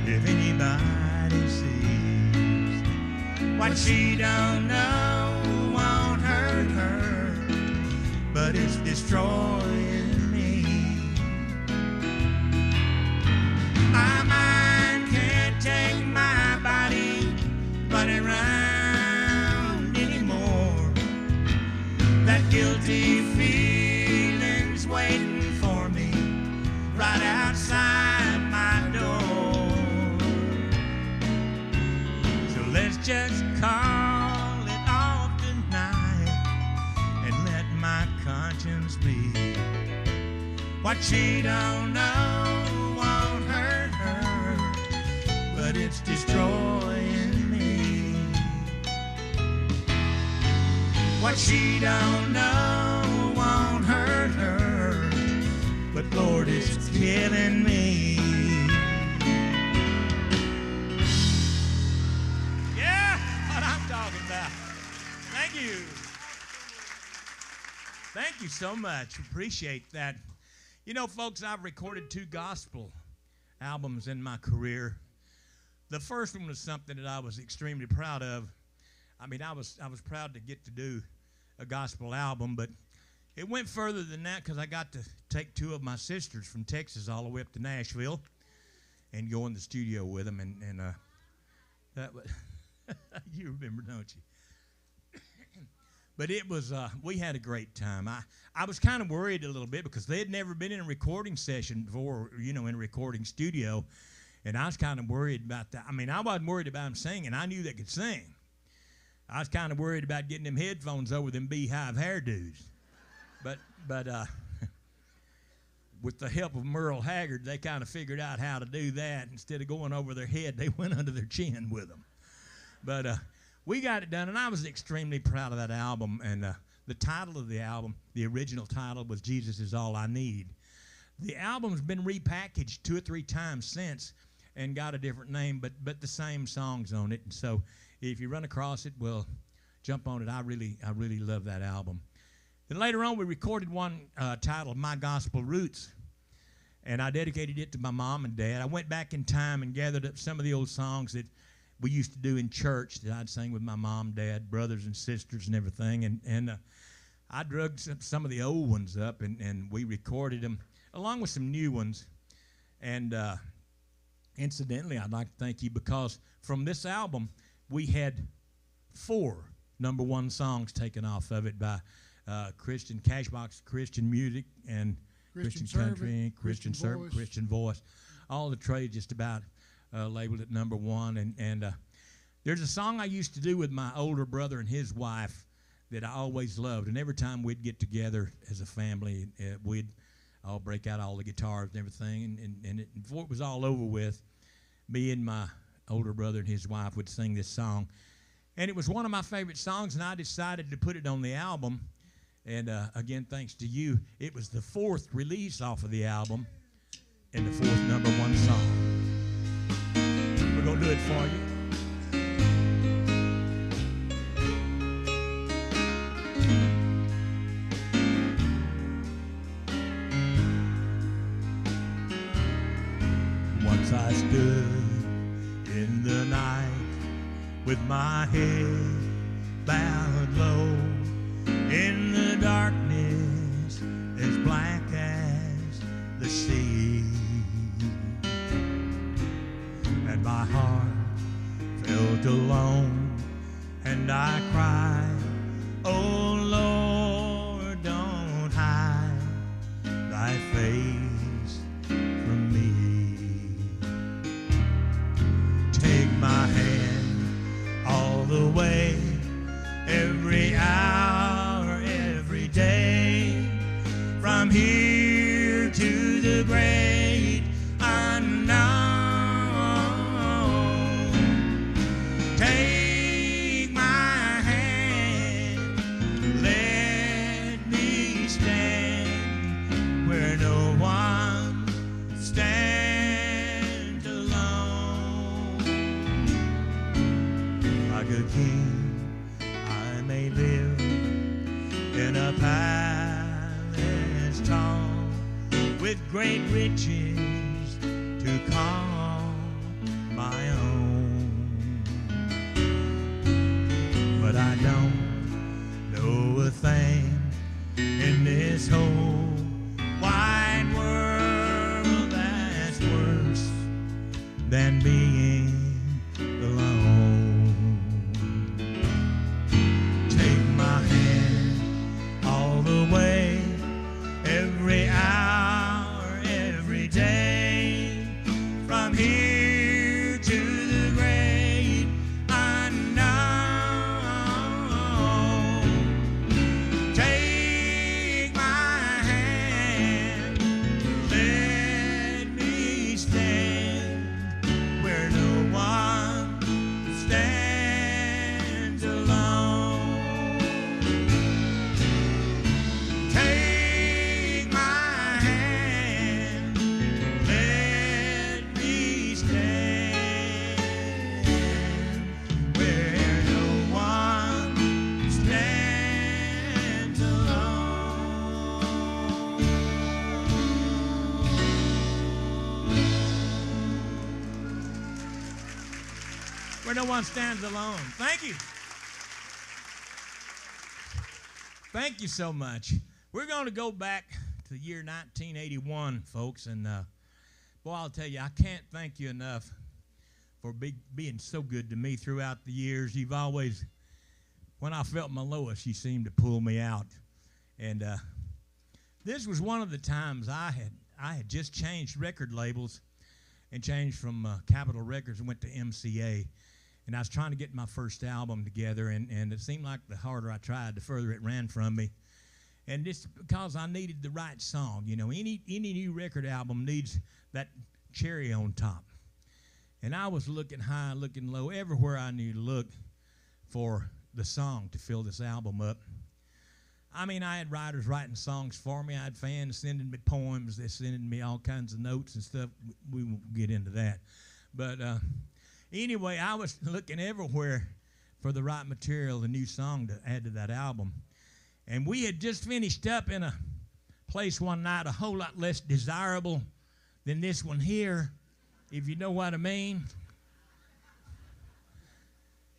S7: if anybody sees. What she don't know won't hurt her, but it's destroying me. My mind can't take my body running round anymore. That guilty feeling's waiting for me right outside my door. So let's just call it off tonight and let my conscience be. What she don't know won't hurt her, but it's destroying me. What she don't know won't hurt her, but Lord, it's killing me. Yeah, what I'm talking about. Thank you. Thank you so much. Appreciate that. You know, folks, I've recorded 2 gospel albums in my career. The first one was something that I was extremely proud of. I mean, I was proud to get to do a gospel album, but it went further than that because I got to take 2 of my sisters from Texas all the way up to Nashville and go in the studio with them, and that was you remember, don't you? But it was, we had a great time. I was kind of worried a little bit because they had never been in a recording session before, in a recording studio. And I was kind of worried about that. I mean, I wasn't worried about them singing. I knew they could sing. I was kind of worried about getting them headphones over them beehive hairdos. But with the help of Merle Haggard, they kind of figured out how to do that. Instead of going over their head, they went under their chin with them. But we got it done, and I was extremely proud of that album. And the title of the album, the original title, was Jesus Is All I Need. The album's been repackaged 2 or 3 times since and got a different name, but the same songs on it. And so if you run across it, well, jump on it. I really love that album. Then later on, we recorded one titled My Gospel Roots, and I dedicated it to my mom and dad. I went back in time and gathered up some of the old songs that we used to do in church that I'd sing with my mom, dad, brothers and sisters and everything. And I drug some of the old ones up, and we recorded them along with some new ones. And incidentally, I'd like to thank you because from this album, we had 4 #1 songs taken off of it by Christian Cashbox, Christian music, and Christian country, Christian servant, Christian voice. All the trades just about labeled it #1. And there's a song I used to do with my older brother and his wife that I always loved. And every time we'd get together as a family, we'd all break out all the guitars and everything. And before it was all over with, me and my older brother and his wife would sing this song. And it was one of my favorite songs, and I decided to put it on the album. And again, thanks to you, it was the 4th release off of the album and the 4th #1 song. We're going to do it for you. Once I stood in the night with my head bowed low in the darkness as black as the sea, and my heart felt alone, and I cried, oh Lord, don't hide thy face from me. Take my hand all the way, every hour, every day, from here to the great unknown. Take my hand, let me stand where no one stands alone. Like a king, I may live in a palace tall, with great riches to call my own. But I don't know a thing in this whole wide world that's worse than being alone. Take my hand all the way, every hour, every day, from here to the great unknown. Take my hand, let me stand where no one stands alone. Take my hand, let me stand where no one stands alone. Where no one stands alone. Thank you. Thank you so much. We're going to go back to the year 1981, folks, and boy, I'll tell you, I can't thank you enough for being so good to me throughout the years. You've always, when I felt my lowest, she seemed to pull me out. And this was one of the times I had just changed record labels and changed from Capitol Records and went to MCA. And I was trying to get my first album together, and it seemed like the harder I tried, the further it ran from me. And just because I needed the right song. You know, any new record album needs that cherry on top. And I was looking high, looking low, everywhere I knew to look for the song to fill this album up. I mean, I had writers writing songs for me. I had fans sending me poems. They sending me all kinds of notes and stuff. We won't get into that. But anyway, I was looking everywhere for the right material, the new song to add to that album. And we had just finished up in a place one night a whole lot less desirable than this one here, if you know what I mean.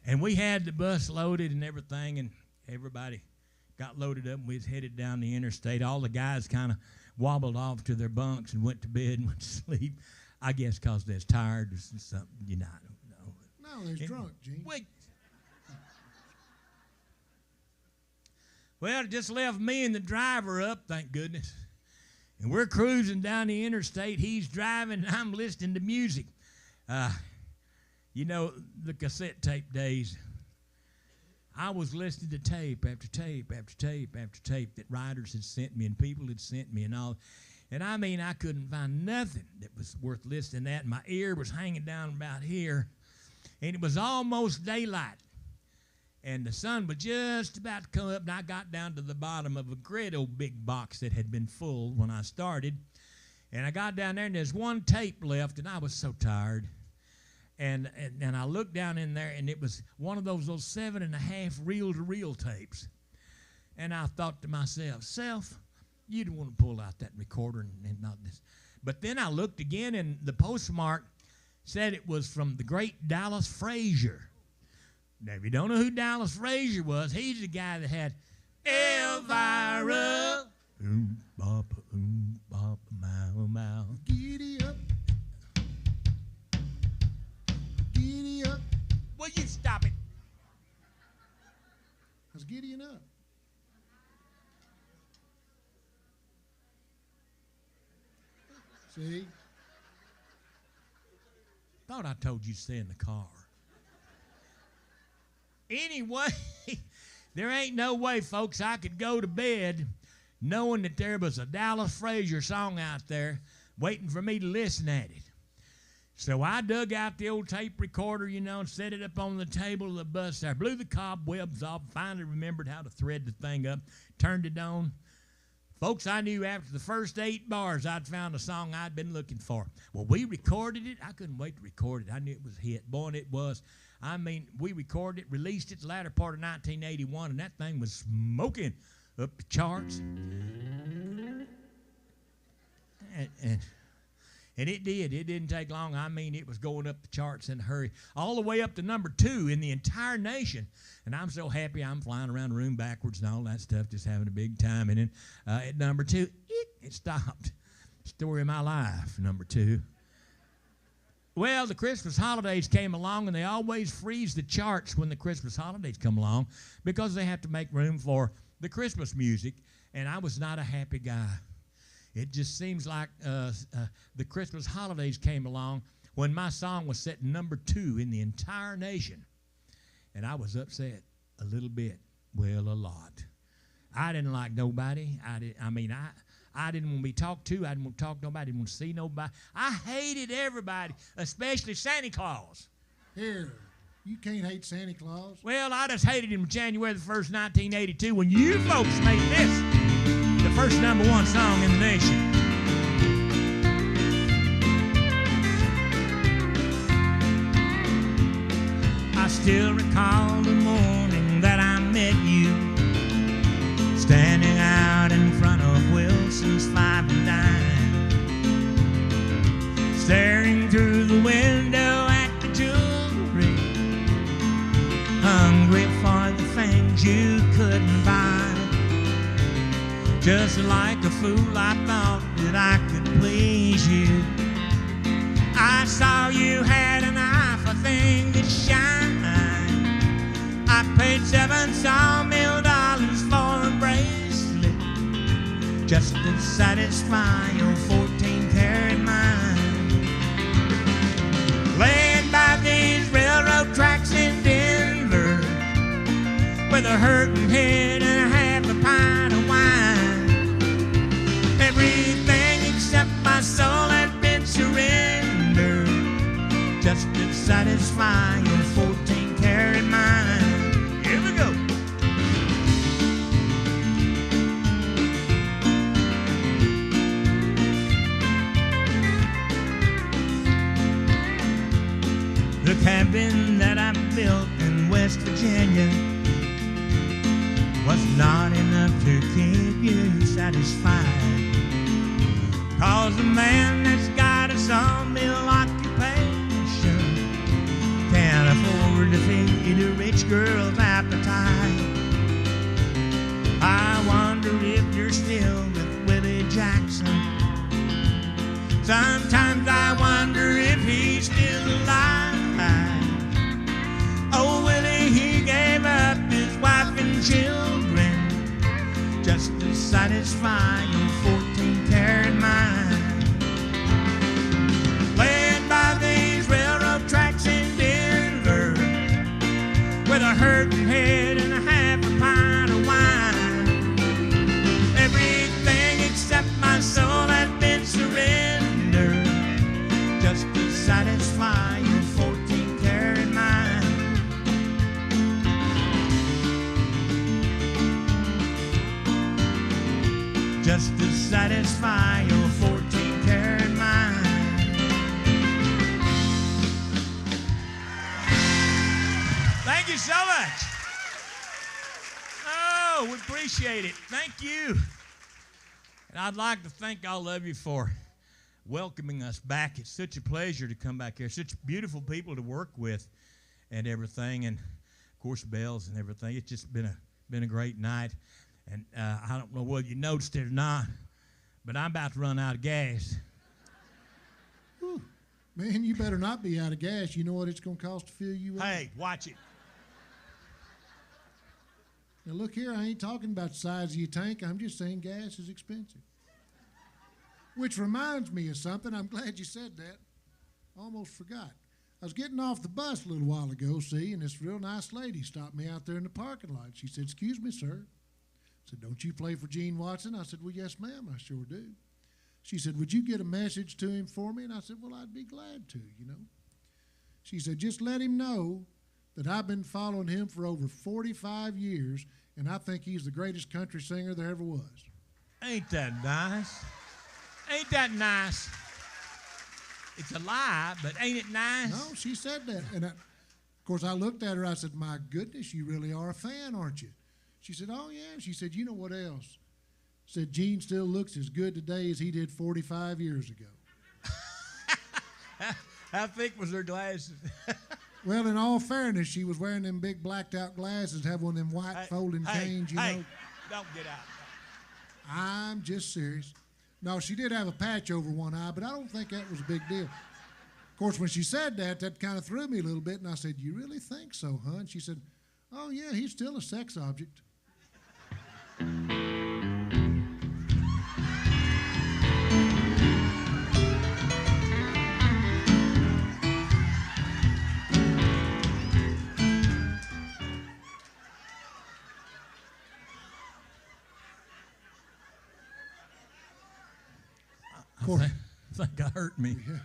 S7: And we had the bus loaded and everything, and everybody got loaded up, and we was headed down the interstate. All the guys kind of wobbled off to their bunks and went to bed and went to sleep. I guess because they're tired or something, you know, I don't know.
S5: No, they're drunk, Gene.
S7: Wait. Well, it just left me and the driver up, thank goodness. And we're cruising down the interstate. He's driving, and I'm listening to music. You know, the cassette tape days. I was listening to tape after tape after tape after tape that writers had sent me and people had sent me and all. And I mean, I couldn't find nothing that was worth listening at. My ear was hanging down about here. And it was almost daylight. And the sun was just about to come up, and I got down to the bottom of a great old big box that had been full when I started. And I got down there, and there's one tape left, and I was so tired. And I looked down in there, and it was one of those 7.5 reel-to-reel tapes. And I thought to myself, Self, you don't want to pull out that recorder and not this. But then I looked again, and the postmark said it was from the great Dallas Frazier. Now, if you don't know who Dallas Frazier was, he's the guy that had Elvira. Bop, mow, mow.
S5: Giddy up. Giddy up.
S7: Will you stop it?
S5: I was giddying up. See?
S7: Thought I told you to stay in the car. Anyway, there ain't no way, folks, I could go to bed knowing that there was a Dallas Frazier song out there waiting for me to listen at it. So I dug out the old tape recorder, you know, and set it up on the table of the bus there. Blew the cobwebs off, finally remembered how to thread the thing up, turned it on. Folks, I knew after the first 8 bars I'd found a song I'd been looking for. Well, we recorded it. I couldn't wait to record it. I knew it was a hit. Boy, and it was. I mean, we recorded it, released it the latter part of 1981, and that thing was smoking up the charts. And it did. It didn't take long. I mean, it was going up the charts in a hurry, all the way up to number 2 in the entire nation. And I'm so happy I'm flying around the room backwards and all that stuff, just having a big time. And then at number 2, it stopped. Story of my life, number 2. Well, the Christmas holidays came along, and they always freeze the charts when the Christmas holidays come along because they have to make room for the Christmas music, and I was not a happy guy. It just seems like the Christmas holidays came along when my song was set number 2 in the entire nation, and I was upset a little bit, well, a lot. I didn't like nobody. I didn't want to be talked to. I didn't want to talk to nobody. I didn't want to see nobody. I hated everybody, especially Santa Claus.
S5: Here, you can't hate Santa Claus.
S7: Well, I just hated him January the 1st, 1982, when you folks made this the first number 1 song in the nation. I still recall the morning that I met you, standing out in front of Wilson's 5 and Dime, staring through the window at the jewelry, hungry for the things you couldn't buy. Just like a fool, I thought that I could please you. I saw you had an eye for things that shine. I Paid $7 sawmill for a bracelet just to satisfy your 14-karat mind. Laying by these railroad tracks in Denver with a hurting head and a half a pint of wine. Everything except my soul had been surrendered just to satisfy your 14-karat mind. Here we go. The cabin that I built in West Virginia was not enough to keep you satisfied. 'Cause the man that's got a sawmill occupation can't afford to feed a rich girl's appetite. I wonder if you're still with Willie Jackson. Sometimes I wonder if he's still alive. Oh, Willie, he gave up his wife and children just to satisfy your 14-karat mind. Laying by these railroad tracks in Denver with a hurting head and a half a pint of wine. Everything except my soul has been surrendered just to satisfy your 14-karat mind. Just to satisfy your 14-karat mind. Thank you so much. Oh, we appreciate it. Thank you. And I'd like to thank all of you for welcoming us back. It's such a pleasure to come back here. Such beautiful people to work with and everything. And, of course, bells and everything. It's just been a great night. And I don't know whether you noticed it or not, but I'm about to run out of gas.
S5: Whew. Man, you better not be out of gas. You know what it's going to cost to fill you up?
S7: Hey, watch it.
S5: Now, look here, I ain't talking about the size of your tank. I'm just saying gas is expensive. Which reminds me of something. I'm glad you said that. Almost forgot. I was getting off the bus a little while ago, see, and this real nice lady stopped me out there in the parking lot. She said, "Excuse me, sir." I said, "Don't you play for Gene Watson?" I said, "Well, yes, ma'am, I sure do." She said, "Would you get a message to him for me?" And I said, "Well, I'd be glad to, you know." She said, "Just let him know that I've been following him for over 45 years, and I think he's the greatest country singer there ever was."
S7: Ain't that nice? Ain't that nice? It's a lie, but ain't it nice?
S5: No, she said that. And of course, I looked at her. I said, "My goodness, you really are a fan, aren't you?" She said, "Oh, yeah." She said, "You know what else?" Said, "Gene still looks as good today as he did 45 years ago."
S7: How thick was her glasses?
S5: Well, in all fairness, she was wearing them big blacked-out glasses, have one of them white folding canes, you know.
S7: Don't get out.
S5: I'm just serious. No, she did have a patch over one eye, but I don't think that was a big deal. Of course, when she said that, that kind of threw me a little bit, and I said, "You really think so, huh?" And she said, "Oh, yeah, he's still a sex object."
S7: I think I hurt me.
S5: Yeah.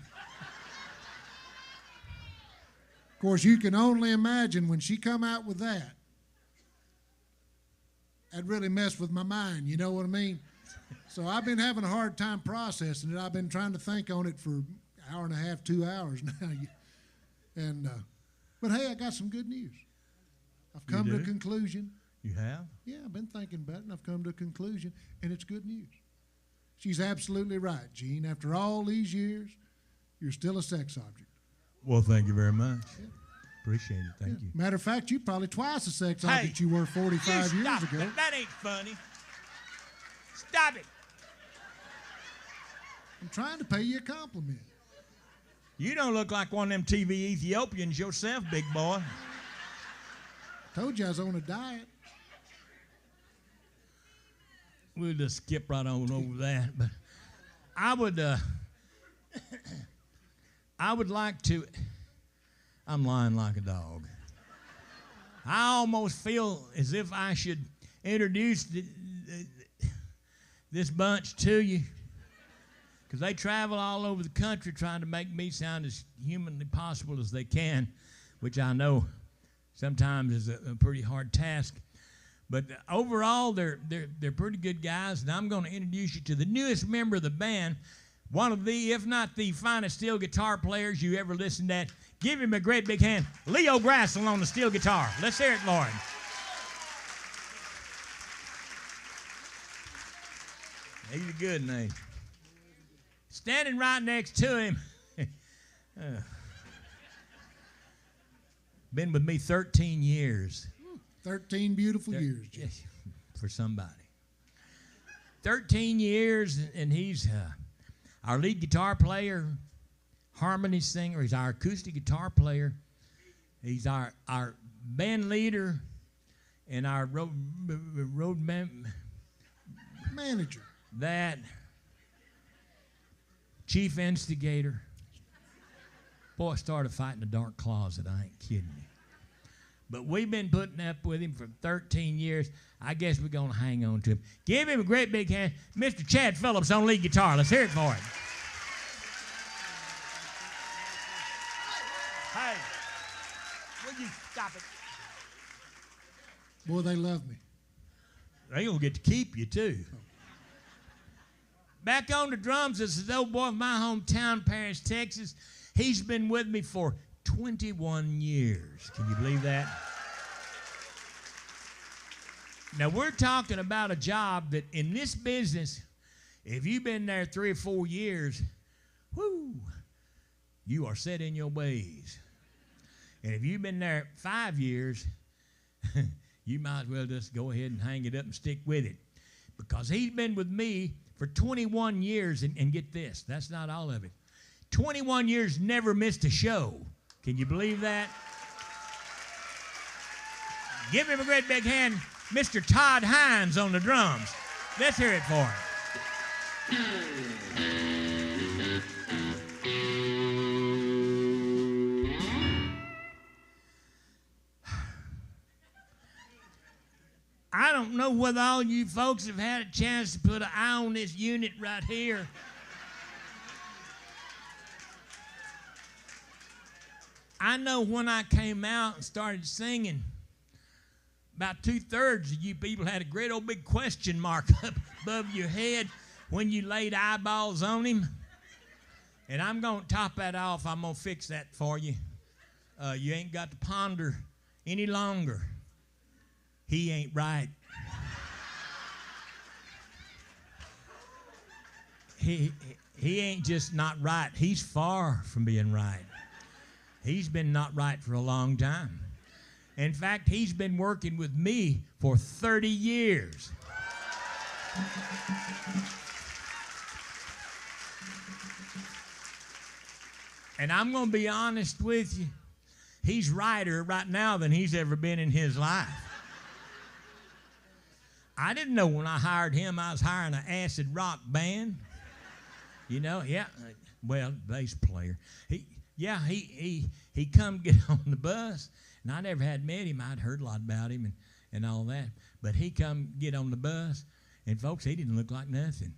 S5: Of course, you can only imagine when she come out with that. That really messed with my mind, you know what I mean? So I've been having a hard time processing it. I've been trying to think on it for an hour and a half, 2 hours now. But hey, I got some good news. I've come to a conclusion.
S7: You have?
S5: Yeah, I've been thinking about it, and I've come to a conclusion, and it's good news. She's absolutely right, Gene. After all these years, you're still a sex object.
S7: Well, thank you very much.
S5: Yeah.
S7: Appreciate it. Thank you.
S5: Matter of fact, you're probably twice the sex object you were 45 years
S7: Stop
S5: ago.
S7: That ain't funny. Stop it.
S5: I'm trying to pay you a compliment.
S7: You don't look like one of them TV Ethiopians yourself, big boy.
S5: Told you I was on a diet.
S7: We'll just skip right on over that. But I would like to. I'm lying like a dog. I almost feel as if I should introduce this bunch to you, because they travel all over the country trying to make me sound as humanly possible as they can, which I know sometimes is a pretty hard task. But overall, they're pretty good guys, and I'm going to introduce you to the newest member of the band, one of the, if not the finest steel guitar players you ever listened at. Give him a great big hand. Leo Grassel on the steel guitar. Let's hear it for him. He's a good name. Standing right next to him, been with me 13 years.
S5: 13 beautiful years, Jim.
S7: Yes, for somebody. 13 years, and he's our lead guitar player, harmony singer. He's our acoustic guitar player. He's our band leader and our road
S5: manager.
S7: That chief instigator. Boy, started fighting a dark closet. I ain't kidding you. But we've been putting up with him for 13 years. I guess we're going to hang on to him. Give him a great big hand. Mr. Chad Phillips on lead guitar. Let's hear it for him. Hey, will you stop it?
S5: Boy, they love me.
S7: They going to get to keep you, too. Back on the drums is this old boy of my hometown, Paris, Texas. He's been with me for 21 years. Can you believe that? Now, we're talking about a job that in this business, if you've been there 3 or 4 years, whoo, you are set in your ways. And if you've been there 5 years, you might as well just go ahead and hang it up and stick with it. Because he's been with me for 21 years, and get this, that's not all of it. 21 years, never missed a show. Can you believe that? Give him a great big hand, Mr. Todd Hines on the drums. Let's hear it for him. I don't know whether all you folks have had a chance to put an eye on this unit right here. I know when I came out and started singing, about 2/3 of you people had a great old big question mark up above your head when you laid eyeballs on him. And I'm going to top that off. I'm going to fix that for you. You ain't got to ponder any longer. He ain't right. He ain't just not right. He's far from being right. He's been not right for a long time. In fact, he's been working with me for 30 years. And I'm going to be honest with you. He's righter right now than he's ever been in his life. I didn't know when I hired him I was hiring an acid rock band. You know, yeah, well, bass player. He come get on the bus, and I never had met him. I'd heard a lot about him and all that. But he come get on the bus, and folks, he didn't look like nothing.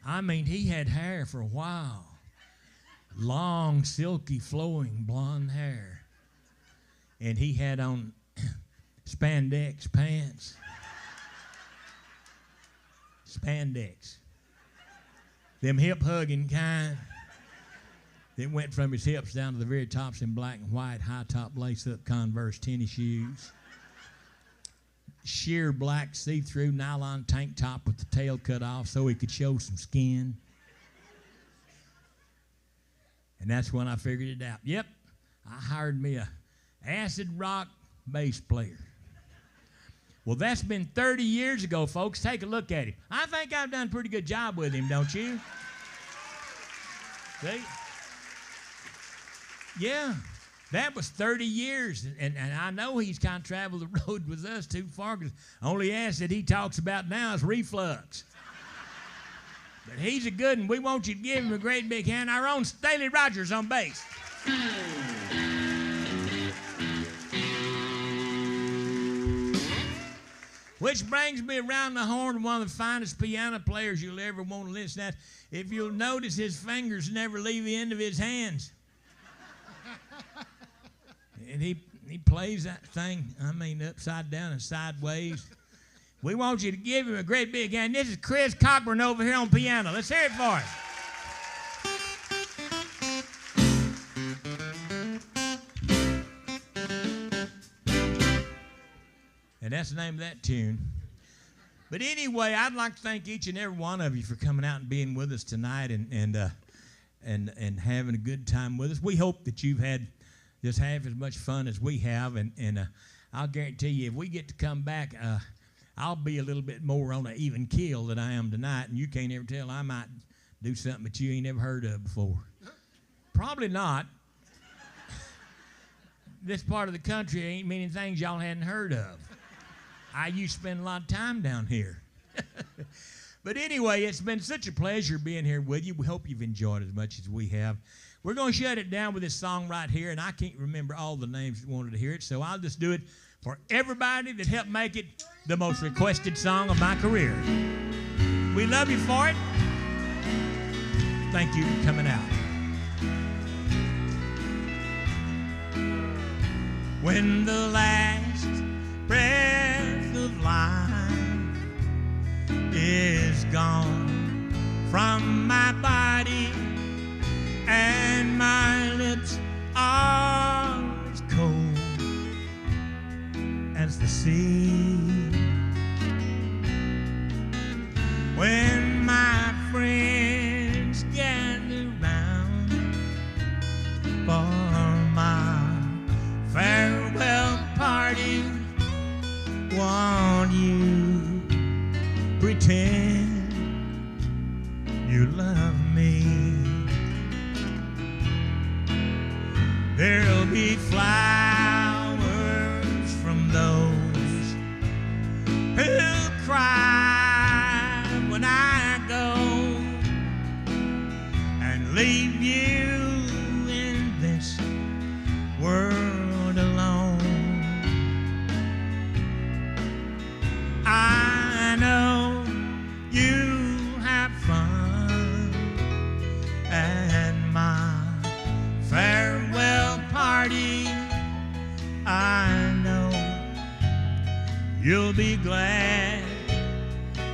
S7: I mean, he had hair for a while. Long, silky, flowing blonde hair. And he had on spandex pants. Spandex. Them hip-hugging kind that went from his hips down to the very tops in black and white, high-top lace-up Converse tennis shoes. Sheer black see-through nylon tank top with the tail cut off so he could show some skin. And that's when I figured it out. Yep, I hired me a acid rock bass player. Well, that's been 30 years ago, folks. Take a look at him. I think I've done a pretty good job with him, don't you? See? Yeah.
S8: That was 30 years, and I know he's kind of traveled the road with us too far, because only acid he talks about now is reflux. But he's a good one. We want you to give him a great big hand. Our own Staley Rogers on bass. Which brings me around the horn to one of the finest piano players you'll ever want to listen to. If you'll notice, his fingers never leave the end of his hands. And he plays that thing, I mean, upside down and sideways. We want you to give him a great big hand. This is Chris Cochran over here on piano. Let's hear it for him. And that's the name of that tune. But anyway, I'd like to thank each and every one of you for coming out and being with us tonight and having a good time with us. We hope that you've had just half as much fun as we have, and I'll guarantee you, if we get to come back, I'll be a little bit more on an even keel than I am tonight, and you can't ever tell. I might do something that you ain't never heard of before. Probably not. This part of the country ain't many things y'all hadn't heard of. I used to spend a lot of time down here. But anyway, it's been such a pleasure being here with you. We hope you've enjoyed it as much as we have. We're going to shut it down with this song right here, and I can't remember all the names that wanted to hear it, so I'll just do it for everybody that helped make it the most requested song of my career. We love you for it. Thank you for coming out. When the last breath of life is gone from my body and my lips are as cold as the sea, when my friends gather round for my farewell party, won't you pretend you love me? There'll be flowers from those who cry when I go and leave you in this world alone. I know you have fun at my farewell party. I know you'll be glad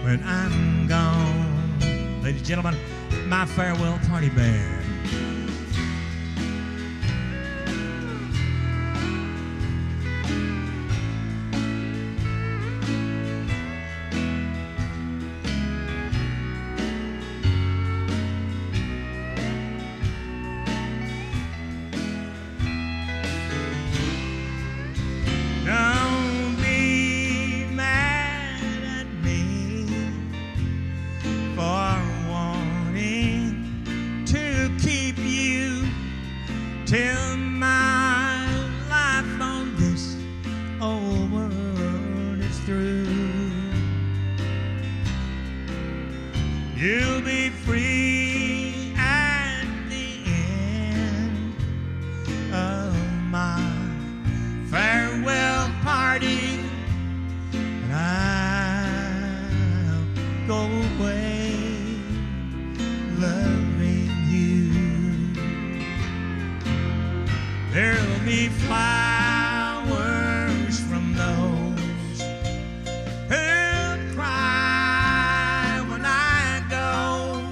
S8: when I'm gone. Ladies and gentlemen, my farewell party band. Till my life on this old world is through, you'll be free at the end of my farewell party, and I'll go away loving you. There'll be flowers from those who cry when I go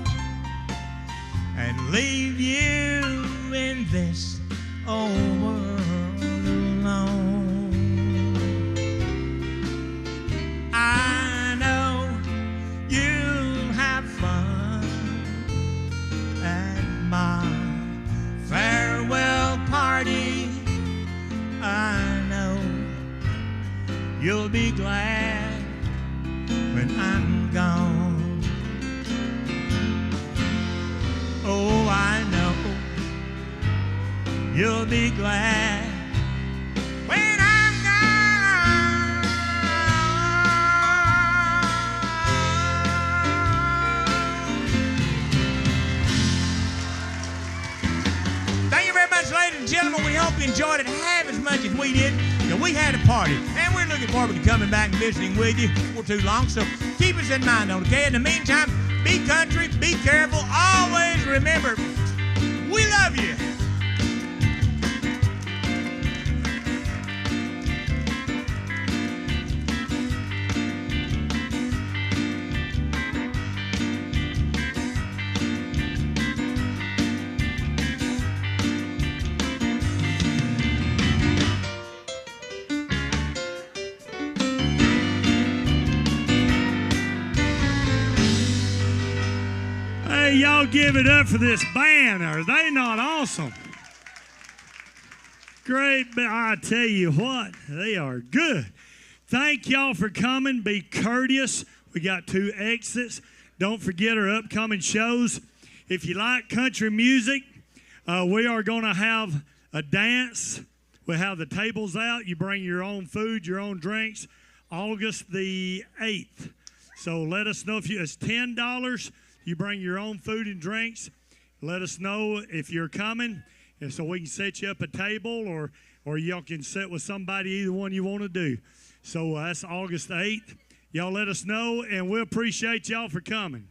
S8: and leave you in this old world alone. I know you'll have fun at my farewell party. I know you'll be glad when I'm gone. Oh, I know
S7: you'll be glad when I'm gone. Thank you very much, ladies and gentlemen. We hope you enjoyed it half as much as we did. We had a party, and we're looking forward to coming back and visiting with you for too long. So keep us in mind, okay? In the meantime, be country, be careful. Always remember, we love you.
S1: Hey, y'all give it up for this band. Are they not awesome? Great. I tell you what, they are good. Thank y'all for coming. Be courteous. We got 2 exits. Don't forget our upcoming shows. If you like country music, we are going to have a dance. We'll have the tables out. You bring your own food, your own drinks, August the 8th. So let us know if it's $10. You bring your own food and drinks. Let us know if you're coming, and so we can set you up a table, or y'all can sit with somebody, either one you want to do. So that's August 8th. Y'all let us know, and we appreciate y'all for coming.